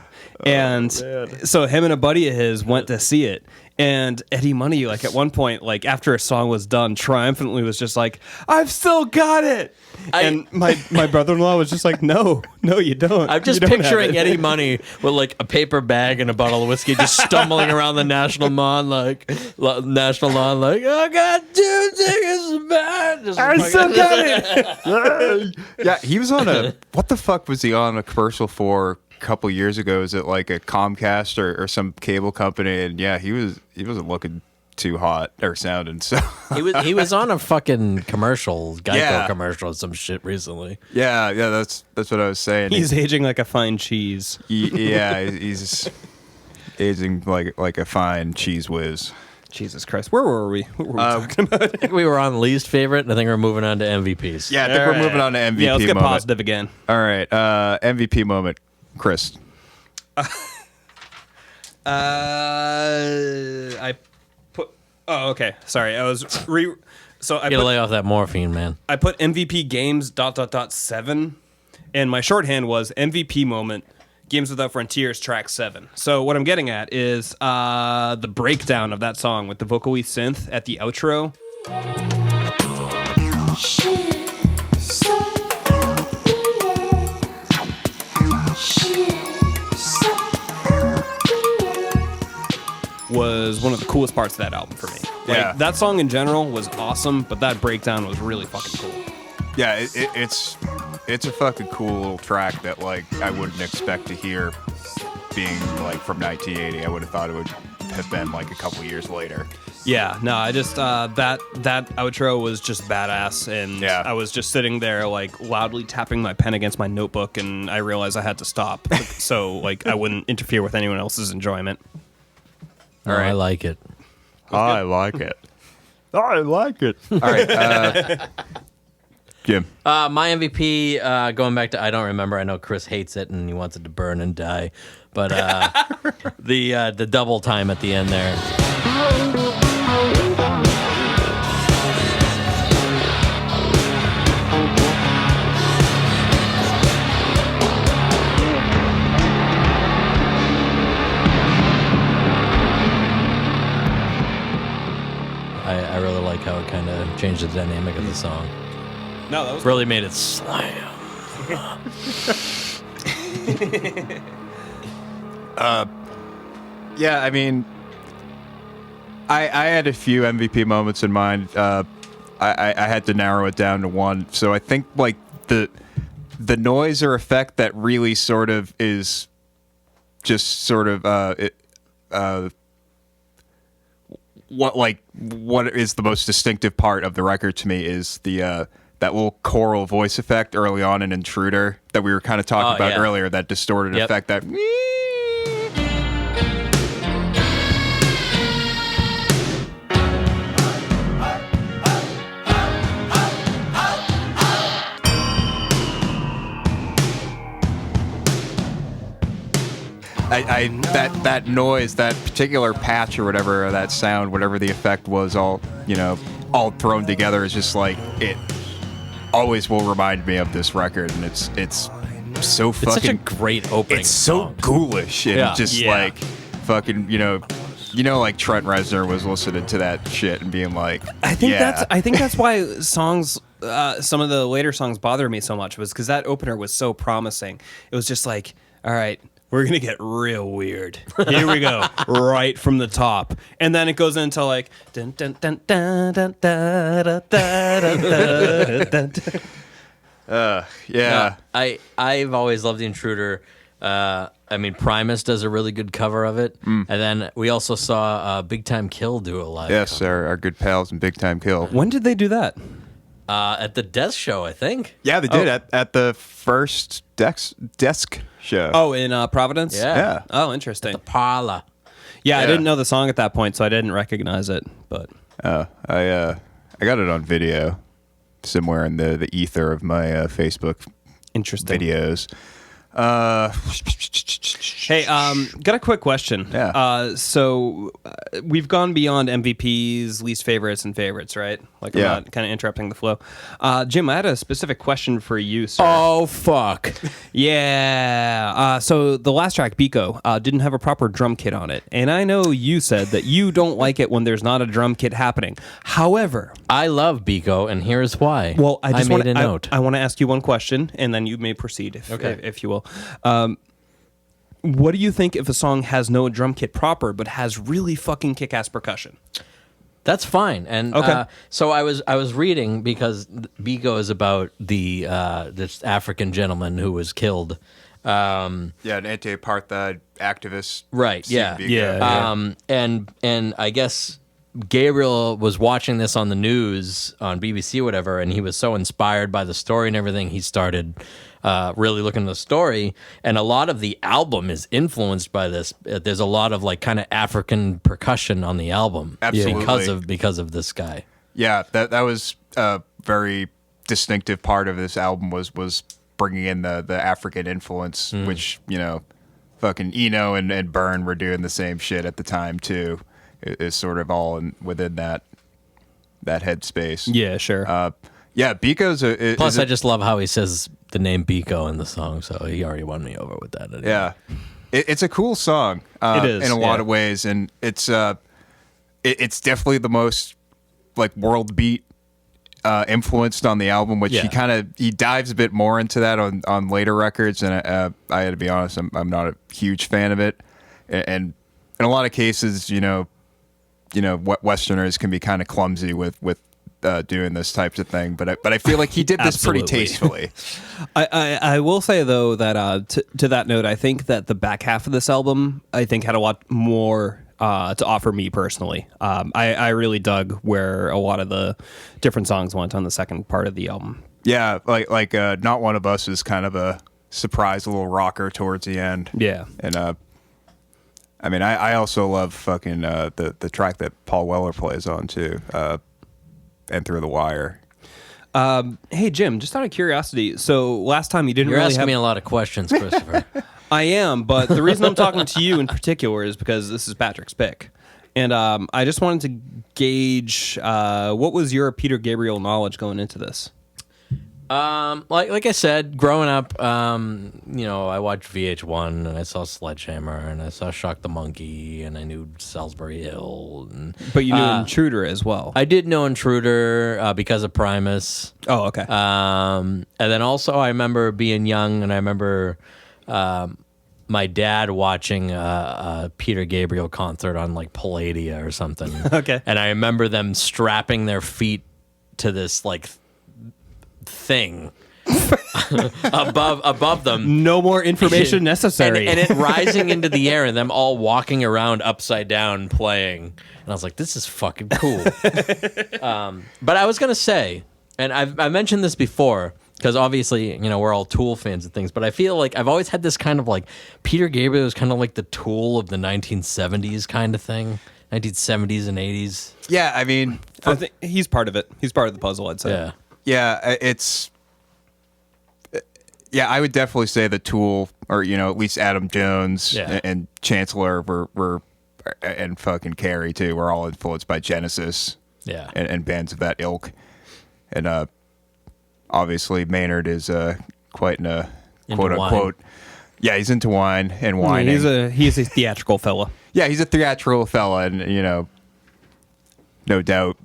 [SPEAKER 3] And so him and a buddy of his went to see it. And Eddie Money, like at one point, like after a song was done, triumphantly was just like, "I've still got it." And my brother-in-law was just like, "No, you don't."
[SPEAKER 2] I'm just
[SPEAKER 3] You don't have
[SPEAKER 2] picturing
[SPEAKER 3] it."
[SPEAKER 2] Eddie Money with like a paper bag and a bottle of whiskey, just stumbling around the national lawn, like I got 2 tickets back.
[SPEAKER 3] I still got it.
[SPEAKER 1] Yeah, he was on a. What the fuck was he on a commercial for a couple years ago? Is it like a Comcast or some cable company? And yeah, he wasn't looking too hot or sounding so.
[SPEAKER 2] He was on a fucking commercial, Geico
[SPEAKER 1] Yeah.
[SPEAKER 2] commercial or some shit recently.
[SPEAKER 1] yeah, that's what I was saying.
[SPEAKER 3] He's aging like a fine cheese.
[SPEAKER 1] He's aging like a fine cheese whiz.
[SPEAKER 3] Jesus Christ, where were we? What were we talking about?
[SPEAKER 2] I think we were on least favorite, and I think we're moving on to MVPs.
[SPEAKER 1] Yeah, I think we're moving on to MVP.
[SPEAKER 3] Yeah, let's get
[SPEAKER 1] moment.
[SPEAKER 3] positive again.
[SPEAKER 1] All right, MVP moment, Chris.
[SPEAKER 3] I put. Oh, okay. Sorry, I was so I
[SPEAKER 2] You gotta lay off that morphine, man.
[SPEAKER 3] I put MVP games ... 7, and my shorthand was MVP moment. Games Without Frontiers track 7. So what I'm getting at is the breakdown of that song with the vocally synth at the outro. Was one of the coolest parts of that album for me.
[SPEAKER 1] Yeah.
[SPEAKER 3] Like, that song in general was awesome, but that breakdown was really fucking cool.
[SPEAKER 1] Yeah, it's a fucking cool little track that like I wouldn't expect to hear being like from 1980. I would have thought it would have been like a couple years later.
[SPEAKER 3] Yeah, no, I just that outro was just badass, and
[SPEAKER 1] Yeah.
[SPEAKER 3] I was just sitting there like loudly tapping my pen against my notebook, and I realized I had to stop, so like I wouldn't interfere with anyone else's enjoyment.
[SPEAKER 2] All right. I like it.
[SPEAKER 1] I like it. I like it. All right, Jim.
[SPEAKER 2] My MVP, going back to I Don't Remember. I know Chris hates it and he wants it to burn and die, but the double time at the end there. I really like how it kind of changed the dynamic of the song.
[SPEAKER 3] No, that was
[SPEAKER 2] Really made it slam.
[SPEAKER 1] Yeah, I mean, I had a few MVP moments in mind. I had to narrow it down to one. So I think like the noise or effect that really sort of is just sort of what is the most distinctive part of the record to me is the that little choral voice effect early on in Intruder that we were kind of talking about
[SPEAKER 2] yeah.
[SPEAKER 1] earlier, that distorted
[SPEAKER 2] Yep.
[SPEAKER 1] effect, that that noise, that particular patch or whatever, or that sound, whatever the effect was, all thrown together is just like, it always will remind me of this record, and it's so
[SPEAKER 2] It's such a
[SPEAKER 1] fucking
[SPEAKER 2] great opening.
[SPEAKER 1] it's so
[SPEAKER 2] song.
[SPEAKER 1] ghoulish and
[SPEAKER 2] Yeah.
[SPEAKER 1] just
[SPEAKER 3] Yeah.
[SPEAKER 1] like fucking like Trent Reznor was listening to that shit and being like,
[SPEAKER 3] I think
[SPEAKER 1] yeah.
[SPEAKER 3] that's why songs, some of the later songs bother me so much, was because that opener was so promising. It was just like, all right, we're gonna get real weird. Here we go, right from the top, and then it goes into like dun dun dun dun dun dun dun dun dun dun dun.
[SPEAKER 1] Yeah.
[SPEAKER 2] I've always loved the Intruder. I mean, Primus does a really good cover of it, and then we also saw Big Time Kill do a live.
[SPEAKER 1] Yes,
[SPEAKER 2] cover.
[SPEAKER 1] our good pals in Big Time Kill.
[SPEAKER 3] When did they do that?
[SPEAKER 2] At the Death Show, I think.
[SPEAKER 1] Yeah, they did at the first desk show.
[SPEAKER 3] Oh, in Providence.
[SPEAKER 2] Yeah.
[SPEAKER 1] Yeah.
[SPEAKER 3] Oh, interesting.
[SPEAKER 2] Parla.
[SPEAKER 3] Yeah, I
[SPEAKER 1] Yeah.
[SPEAKER 3] didn't know the song at that point, so I didn't recognize it. But
[SPEAKER 1] I got it on video somewhere in the ether of my Facebook
[SPEAKER 3] interesting.
[SPEAKER 1] videos.
[SPEAKER 3] Hey, got a quick question.
[SPEAKER 1] Yeah.
[SPEAKER 3] So we've gone beyond MVPs, least favorites, and favorites, right? Like, I'm
[SPEAKER 1] Yeah.
[SPEAKER 3] not kind of interrupting the flow. Jim, I had a specific question for you, sir.
[SPEAKER 2] Oh fuck!
[SPEAKER 3] Yeah. So the last track, Biko, didn't have a proper drum kit on it. And I know you said that you don't like it when there's not a drum kit happening. However,
[SPEAKER 2] I love Biko, and here's why.
[SPEAKER 3] well, I just
[SPEAKER 2] made
[SPEAKER 3] want
[SPEAKER 2] a note.
[SPEAKER 3] I want to ask you one question, and then you may proceed, if you will. What do you think if a song has no drum kit proper, but has really fucking kick-ass percussion?
[SPEAKER 2] That's fine. And
[SPEAKER 3] Okay.
[SPEAKER 2] so I was reading because Biko is about the this African gentleman who was killed.
[SPEAKER 1] Yeah, an anti-apartheid activist.
[SPEAKER 2] Right,
[SPEAKER 1] Steve
[SPEAKER 2] yeah.
[SPEAKER 1] Biko.
[SPEAKER 3] Yeah.
[SPEAKER 2] And I guess Gabriel was watching this on the news on BBC or whatever, and he was so inspired by the story and everything, he started really looking at the story. And a lot of the album is influenced by this. There's a lot of like kind of African percussion on the album,
[SPEAKER 1] Absolutely.
[SPEAKER 2] because of this guy.
[SPEAKER 1] Yeah, that was a very distinctive part of this album was bringing in the African influence, which, you know, fucking Eno and Byrne were doing the same shit at the time too. Is sort of all within that headspace.
[SPEAKER 3] Yeah, sure.
[SPEAKER 1] Yeah, Biko's a...
[SPEAKER 2] Plus,
[SPEAKER 1] is a-
[SPEAKER 2] I just love how he says the name Biko in the song, so he already won me over with that.
[SPEAKER 1] Yeah, it's a cool song.
[SPEAKER 3] It is,
[SPEAKER 1] in a lot
[SPEAKER 3] yeah.
[SPEAKER 1] of ways, and it's definitely the most like world beat influenced on the album, which
[SPEAKER 2] Yeah.
[SPEAKER 1] he dives a bit more into that on later records, and I had to be honest, I'm not a huge fan of it, and in a lot of cases, you know, Westerners can be kind of clumsy with doing this types of thing, but I feel like he did this pretty
[SPEAKER 3] Absolutely.
[SPEAKER 1] tastefully.
[SPEAKER 3] I will say though that to that note, I think that the back half of this album I think had a lot more to offer me personally. I really dug where a lot of the different songs went on the second part of the album.
[SPEAKER 1] Yeah, like Not One of Us is kind of a surprise little rocker towards the end.
[SPEAKER 3] Yeah.
[SPEAKER 1] And I mean, I also love fucking the track that Paul Weller plays on too, and Through the Wire.
[SPEAKER 3] Hey Jim, just out of curiosity, so last time you didn't
[SPEAKER 2] You're
[SPEAKER 3] really
[SPEAKER 2] asking
[SPEAKER 3] have
[SPEAKER 2] me a lot of questions, Christopher.
[SPEAKER 3] I am, but the reason I'm talking to you in particular is because this is Patrick's pick. And I just wanted to gauge what was your Peter Gabriel knowledge going into this?
[SPEAKER 2] Like I said, growing up, you know, I watched VH1 and I saw Sledgehammer and I saw Shock the Monkey and I knew Salisbury Hill. And,
[SPEAKER 3] But you knew Intruder as well.
[SPEAKER 2] I did know Intruder because of Primus.
[SPEAKER 3] Oh, okay.
[SPEAKER 2] And then also I remember being young and I remember my dad watching a Peter Gabriel concert on like Palladia or something.
[SPEAKER 3] Okay.
[SPEAKER 2] And I remember them strapping their feet to this like thing above them.
[SPEAKER 3] No more information necessary.
[SPEAKER 2] And it rising into the air and them all walking around upside down playing. And I was like, this is fucking cool. But I was going to say, and I mentioned this before, because obviously, you know, we're all Tool fans and things, but I feel like I've always had this kind of like, Peter Gabriel is kind of like the Tool of the 1970s kind of thing. 1970s and 80s.
[SPEAKER 1] Yeah, I mean,
[SPEAKER 3] I think he's part of it. He's part of the puzzle, I'd say.
[SPEAKER 2] Yeah.
[SPEAKER 1] yeah, yeah, I would definitely say the Tool, or you know, at least Adam Jones
[SPEAKER 2] Yeah.
[SPEAKER 1] and Chancellor were and fucking Carey too, were all influenced by Genesis.
[SPEAKER 2] Yeah.
[SPEAKER 1] and bands of that ilk, and obviously Maynard is quite a
[SPEAKER 2] Into
[SPEAKER 1] quote unquote. Yeah, he's into wine and whining.
[SPEAKER 3] He's a theatrical fella.
[SPEAKER 1] Yeah, he's a theatrical fella, and you know, no doubt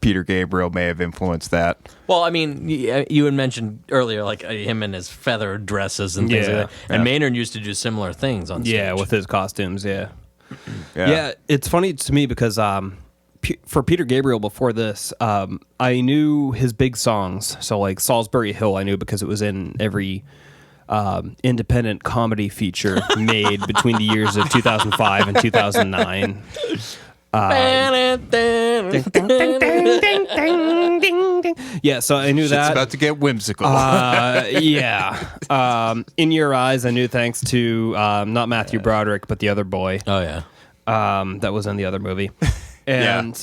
[SPEAKER 1] Peter Gabriel may have influenced that.
[SPEAKER 2] Well, I mean, you had mentioned earlier, like him and his feather dresses and things
[SPEAKER 3] Yeah.
[SPEAKER 2] like that. And Maynard used to do similar things on stage.
[SPEAKER 3] Yeah, with his costumes, yeah. Yeah, it's funny to me because for Peter Gabriel before this, I knew his big songs. So like Salisbury Hill, I knew because it was in every independent comedy feature made between the years of 2005 and 2009. Yeah, so I knew
[SPEAKER 1] It's
[SPEAKER 3] that.
[SPEAKER 1] about to get whimsical.
[SPEAKER 3] Yeah. In Your Eyes, I knew thanks to not Matthew Broderick, but the other boy
[SPEAKER 2] Oh, yeah.
[SPEAKER 3] that was in the other movie. And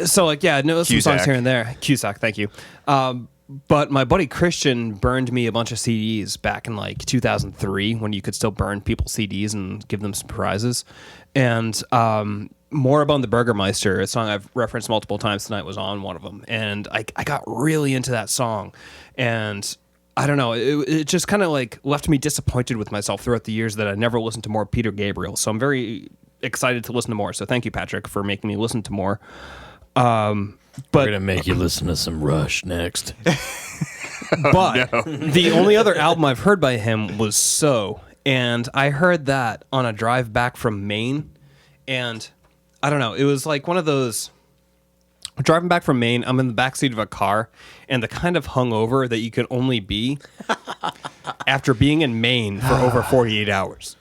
[SPEAKER 3] so, like, yeah, I know some songs
[SPEAKER 1] Cusack.
[SPEAKER 3] here and there. Cusack, thank you. But my buddy Christian burned me a bunch of CDs back in like 2003 when you could still burn people's CDs and give them some prizes. And More About the Burgermeister, a song I've referenced multiple times tonight, was on one of them. And I got really into that song. And I don't know, it just kind of like left me disappointed with myself throughout the years that I never listened to more Peter Gabriel. So I'm very excited to listen to more. So thank you, Patrick, for making me listen to more.
[SPEAKER 2] We're gonna make you listen to some Rush next.
[SPEAKER 3] But the only other album I've heard by him was So, and I heard that on a drive back from Maine, and I don't know, it was like one of those driving back from Maine. I'm in the backseat of a car, and the kind of hungover that you can only be after being in Maine for over 48 hours.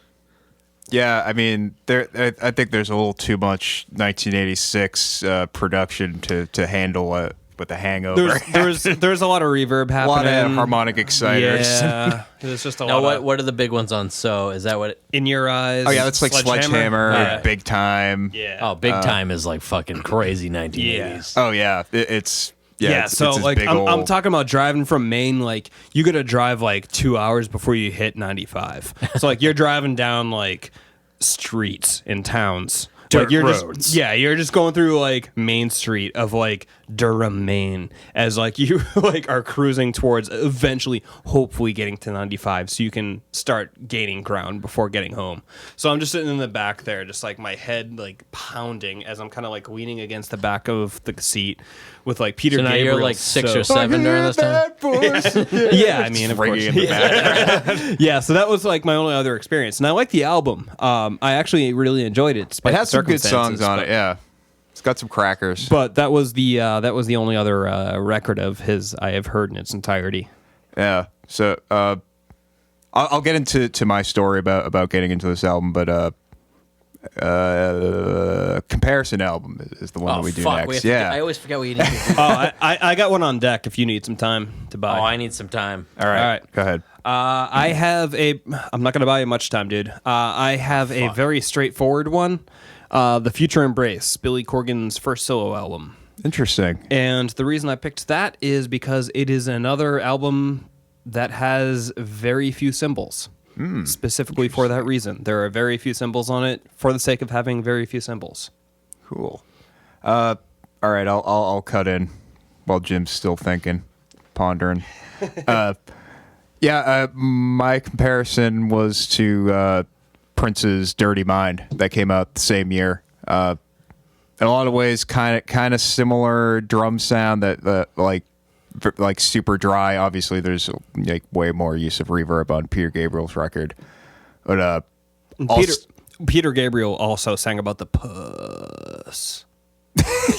[SPEAKER 1] Yeah, I mean, I think there's a little too much 1986 production to handle with the hangover.
[SPEAKER 3] There's a lot of reverb
[SPEAKER 1] a
[SPEAKER 3] happening.
[SPEAKER 1] lot of harmonic exciters.
[SPEAKER 3] Yeah, there's just a
[SPEAKER 2] Now,
[SPEAKER 3] lot.
[SPEAKER 2] what are the big ones on So? Is that what?
[SPEAKER 3] In Your Eyes.
[SPEAKER 1] Oh yeah, that's like Sledgehammer,
[SPEAKER 3] Yeah.
[SPEAKER 1] Big Time.
[SPEAKER 3] Yeah.
[SPEAKER 2] Oh, Big Time is like fucking crazy 1980s.
[SPEAKER 1] Oh yeah, it's
[SPEAKER 3] So
[SPEAKER 1] it's this
[SPEAKER 3] like
[SPEAKER 1] big
[SPEAKER 3] I'm
[SPEAKER 1] old-
[SPEAKER 3] talking about driving from Maine. Like you got to drive like 2 hours before you hit 95. So like you're driving down like streets in towns.
[SPEAKER 1] Dirt
[SPEAKER 3] Like you're
[SPEAKER 1] roads.
[SPEAKER 3] you're just going through like Main Street of like Durham, Maine, as like you like are cruising towards eventually, hopefully getting to 95, so you can start gaining ground before getting home. So I'm just sitting in the back there, just like my head like pounding as I'm kind of like leaning against the back of the seat with like Peter
[SPEAKER 2] So now
[SPEAKER 3] Gabriel.
[SPEAKER 2] you're like 6 or
[SPEAKER 3] So-
[SPEAKER 2] 7 during this time.
[SPEAKER 3] Yeah, I mean, of course.
[SPEAKER 1] ringing in the background.
[SPEAKER 3] Yeah, so that was like my only other experience, and I like the album. I actually really enjoyed it.
[SPEAKER 1] It has some good songs on it. Yeah, it's got some crackers.
[SPEAKER 3] But that was the only other record of his I have heard in its entirety.
[SPEAKER 1] Yeah. So I'll get into my story about getting into this album, but comparison album is the one that we do next.
[SPEAKER 2] I always forget what you need.
[SPEAKER 3] I got one on deck if you need some time to buy.
[SPEAKER 2] I need some time.
[SPEAKER 1] All right.
[SPEAKER 3] All right.
[SPEAKER 1] Go ahead.
[SPEAKER 3] I have I'm not going to buy you much time, dude. I have a very straightforward one. The Future Embrace, Billy Corgan's first solo album.
[SPEAKER 1] Interesting.
[SPEAKER 3] And the reason I picked that is because it is another album that has very few symbols. Specifically for that reason. There are very few symbols on it for the sake of having very few symbols.
[SPEAKER 1] Cool. All right. I'll cut in while Jim's still thinking, pondering. My comparison was to Prince's "Dirty Mind" that came out the same year. In a lot of ways, kind of similar drum sound that like super dry. Obviously, there's like way more use of reverb on Peter Gabriel's record, but
[SPEAKER 3] Peter Gabriel also sang about the puss.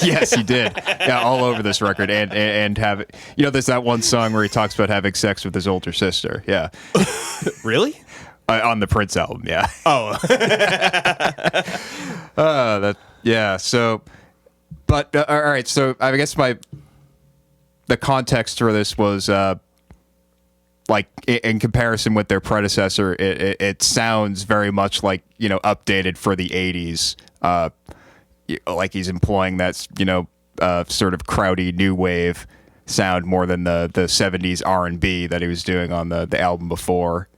[SPEAKER 1] yes, he did. Yeah, all over this record, and have there's that one song where he talks about having sex with his older sister. Yeah,
[SPEAKER 3] Really?
[SPEAKER 1] on the Prince album. Yeah.
[SPEAKER 3] Oh.
[SPEAKER 1] So, but all right. So I guess the context for this was like in comparison with their predecessor, it sounds very much like updated for the '80s. Like he's employing that sort of crowdy new wave sound more than the '70s R&B that he was doing on the album before.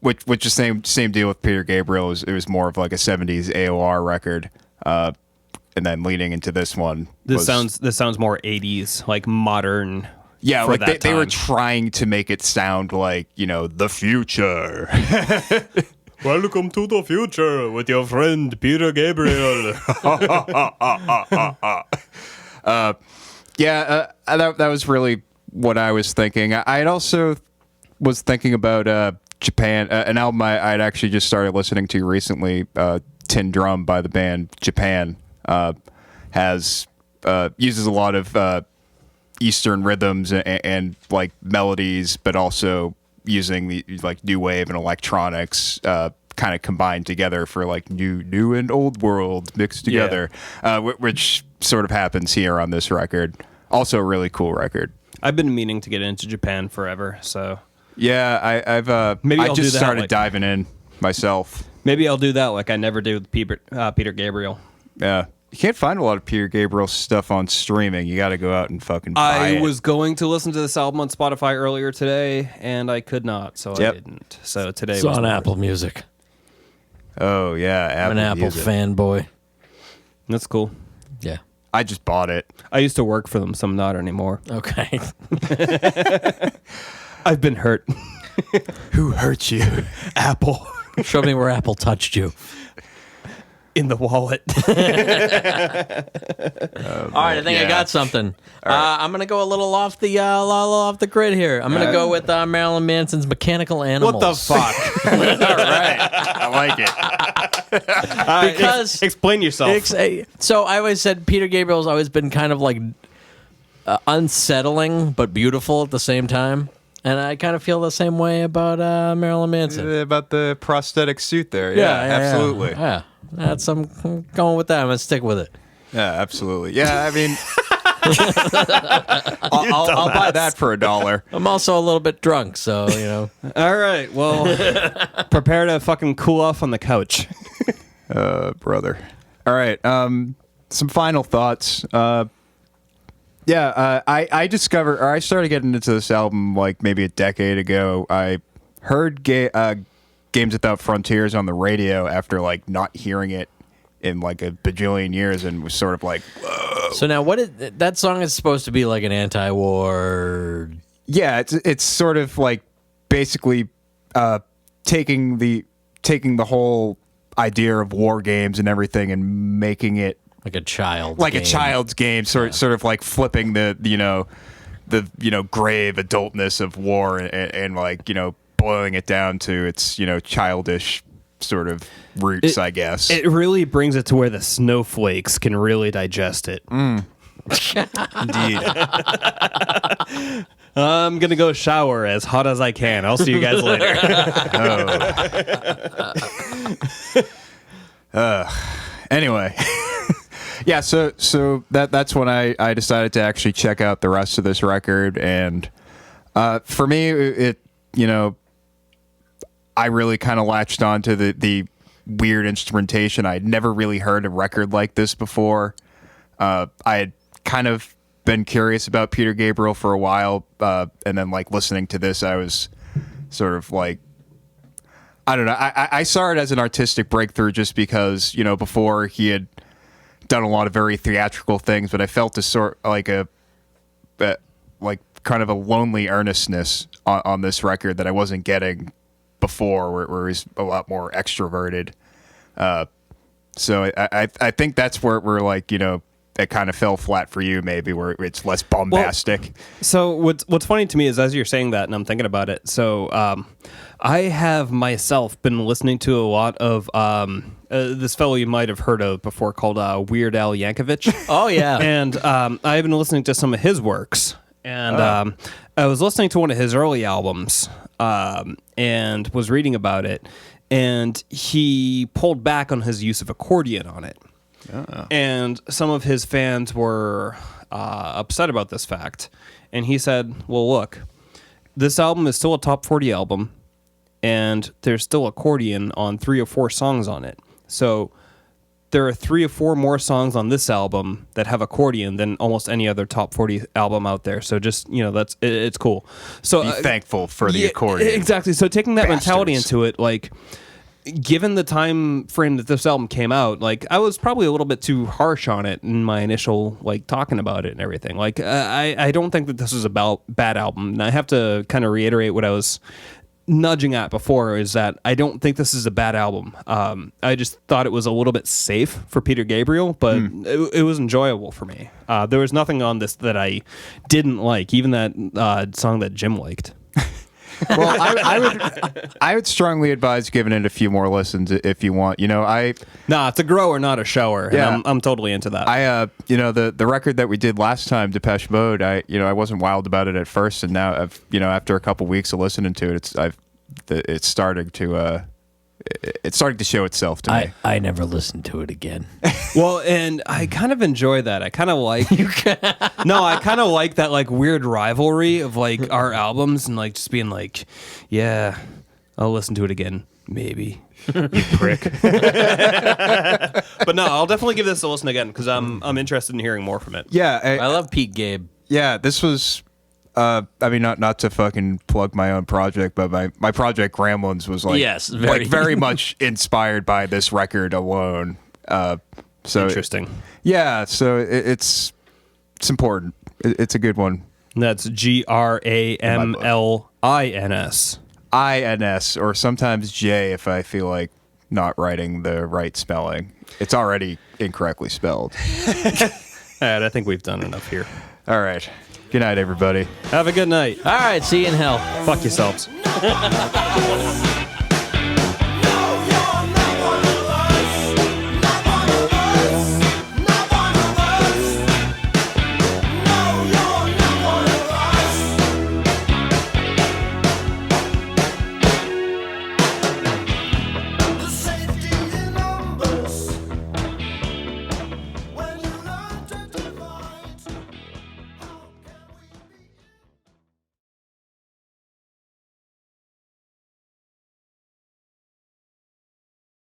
[SPEAKER 1] Which is same deal with Peter Gabriel. It was more of like a '70s AOR record, and then leading into this one.
[SPEAKER 3] This sounds more 80s, like modern.
[SPEAKER 1] Yeah,
[SPEAKER 3] for
[SPEAKER 1] like
[SPEAKER 3] that
[SPEAKER 1] they were
[SPEAKER 3] time.
[SPEAKER 1] trying to make it sound like the future.
[SPEAKER 3] Welcome to the future with your friend Peter Gabriel.
[SPEAKER 1] That was really what I was thinking. I also was thinking about Japan, an album I'd actually just started listening to recently. Tin Drum by the band Japan has uses a lot of Eastern rhythms and like melodies, but also using the like new wave and electronics kind of combined together for like new and old world mixed together, which sort of happens here on this record. Also a really cool record.
[SPEAKER 3] I've been meaning to get into Japan forever, so
[SPEAKER 1] Yeah, I've
[SPEAKER 3] Maybe
[SPEAKER 1] I
[SPEAKER 3] I'll
[SPEAKER 1] just
[SPEAKER 3] do that,
[SPEAKER 1] started
[SPEAKER 3] like-
[SPEAKER 1] diving in myself.
[SPEAKER 3] maybe I'll do that like I never did with Peter Gabriel.
[SPEAKER 1] Yeah. You can't find a lot of Peter Gabriel stuff on streaming. You got to go out and fucking buy it.
[SPEAKER 3] I was going to listen to this album on Spotify earlier today, and I could not, so
[SPEAKER 1] Yep.
[SPEAKER 3] I didn't. So today
[SPEAKER 2] It's
[SPEAKER 3] was
[SPEAKER 2] on
[SPEAKER 3] the
[SPEAKER 2] Apple
[SPEAKER 3] first.
[SPEAKER 2] Music.
[SPEAKER 1] Oh yeah,
[SPEAKER 2] I'm an Apple
[SPEAKER 1] Music.
[SPEAKER 2] fanboy.
[SPEAKER 3] That's cool.
[SPEAKER 2] Yeah.
[SPEAKER 1] I just bought it.
[SPEAKER 3] I used to work for them, so I'm not anymore.
[SPEAKER 2] Okay.
[SPEAKER 3] I've been hurt.
[SPEAKER 1] Who hurt you?
[SPEAKER 3] Apple
[SPEAKER 2] Show me where Apple touched you.
[SPEAKER 3] in the wallet.
[SPEAKER 2] All right, I think I
[SPEAKER 1] Yeah.
[SPEAKER 2] got something. I'm gonna go a little off the grid here. I'm gonna go with Marilyn Manson's Mechanical Animals.
[SPEAKER 3] What the fuck?
[SPEAKER 1] All right, I like it.
[SPEAKER 2] Because
[SPEAKER 3] explain yourself.
[SPEAKER 2] So I always said Peter Gabriel's always been kind of like unsettling but beautiful at the same time, and I kind of feel the same way about Marilyn Manson.
[SPEAKER 1] About the prosthetic suit there. Yeah, absolutely.
[SPEAKER 2] Yeah, that's I'm going with that. I'm gonna stick with it.
[SPEAKER 1] Yeah, absolutely. Yeah, I mean, I'll buy that for $1.
[SPEAKER 2] I'm also a little bit drunk, so you know.
[SPEAKER 3] All right, well, prepare to fucking cool off on the couch.
[SPEAKER 1] Brother. All right. Some final thoughts. I discovered, or I started getting into this album like maybe a decade ago. I heard Games Without Frontiers on the radio after like not hearing it in like a bajillion years, and was sort of like, whoa.
[SPEAKER 2] So now, that song is supposed to be like an anti-war.
[SPEAKER 1] Yeah, it's sort of like basically taking the whole idea of war games and everything and making it
[SPEAKER 2] Like a child.
[SPEAKER 1] like a child's game, sort of like flipping the grave adultness of war and like boiling it down to its childish sort of roots, I guess.
[SPEAKER 3] It really brings it to where the snowflakes can really digest it.
[SPEAKER 1] Indeed.
[SPEAKER 3] I'm gonna go shower as hot as I can. I'll see you guys later.
[SPEAKER 1] Anyway. Yeah, so that's when I decided to actually check out the rest of this record, and for me it I really kind of latched on to the weird instrumentation. I'd never really heard a record like this before. I had kind of been curious about Peter Gabriel for a while, and then like listening to this, I was sort of like, I don't know. I saw it as an artistic breakthrough just because before he had done a lot of very theatrical things, but I felt a sort like like kind of a lonely earnestness on this record that I wasn't getting before, where he's a lot more extroverted. So I think that's where we're like it kind of fell flat for you, maybe, where it's less bombastic.
[SPEAKER 3] So what's funny to me is as you're saying that, and I'm thinking about it. So I have myself been listening to a lot of this fellow you might have heard of before called Weird Al Yankovic.
[SPEAKER 2] Oh yeah.
[SPEAKER 3] And I've been listening to some of his works, and I was listening to one of his early albums and was reading about it, and he pulled back on his use of accordion on it. And some of his fans were upset about this fact, and he said, well, look, this album is still a top 40 album, and there's still accordion on 3 or 4 songs on it. So there are 3 or 4 more songs on this album that have accordion than almost any other top 40 album out there. So just, it's cool. So
[SPEAKER 1] Be thankful for the accordion.
[SPEAKER 3] Exactly. So taking that mentality
[SPEAKER 1] Bastards.
[SPEAKER 3] into it, like, given the time frame that this album came out, like, I was probably a little bit too harsh on it in my initial, like, talking about it and everything. Like, I don't think that this is a bad album. And I have to kind of reiterate what I was nudging at before, is that I don't think this is a bad album. I just thought it was a little bit safe for Peter Gabriel, but it was enjoyable for me. There was nothing on this that I didn't like, even that song that Jim liked.
[SPEAKER 1] Well, I would strongly advise giving it a few more listens if you want.
[SPEAKER 3] Nah, it's a grower, not a shower.
[SPEAKER 1] Yeah.
[SPEAKER 3] And I'm totally into that.
[SPEAKER 1] The record that we did last time, Depeche Mode, I wasn't wild about it at first, and now after a couple weeks of listening to it, it's starting to show itself to me.
[SPEAKER 2] I never listened to it again.
[SPEAKER 3] Well, and I kind of enjoy that. I kind of like I kind of like that like weird rivalry of like our albums and like just being like, yeah, I'll listen to it again. Maybe. You prick. But no, I'll definitely give this a listen again because I'm interested in hearing more from it.
[SPEAKER 1] Yeah,
[SPEAKER 2] I love Pete Gabe.
[SPEAKER 1] yeah. This was. I mean, not to fucking plug my own project, but my project Gremlins was like,
[SPEAKER 2] Yes,
[SPEAKER 1] very much inspired by this record alone. So
[SPEAKER 3] Interesting.
[SPEAKER 1] Yeah, so it's important. It's a good one.
[SPEAKER 3] And that's GRAMLINS.
[SPEAKER 1] INS, or sometimes J if I feel like not writing the right spelling. It's already incorrectly spelled.
[SPEAKER 3] All right, I think we've done enough here.
[SPEAKER 1] All right. Good night, everybody.
[SPEAKER 3] Have a good night.
[SPEAKER 2] All right, see you in hell.
[SPEAKER 3] Fuck yourselves.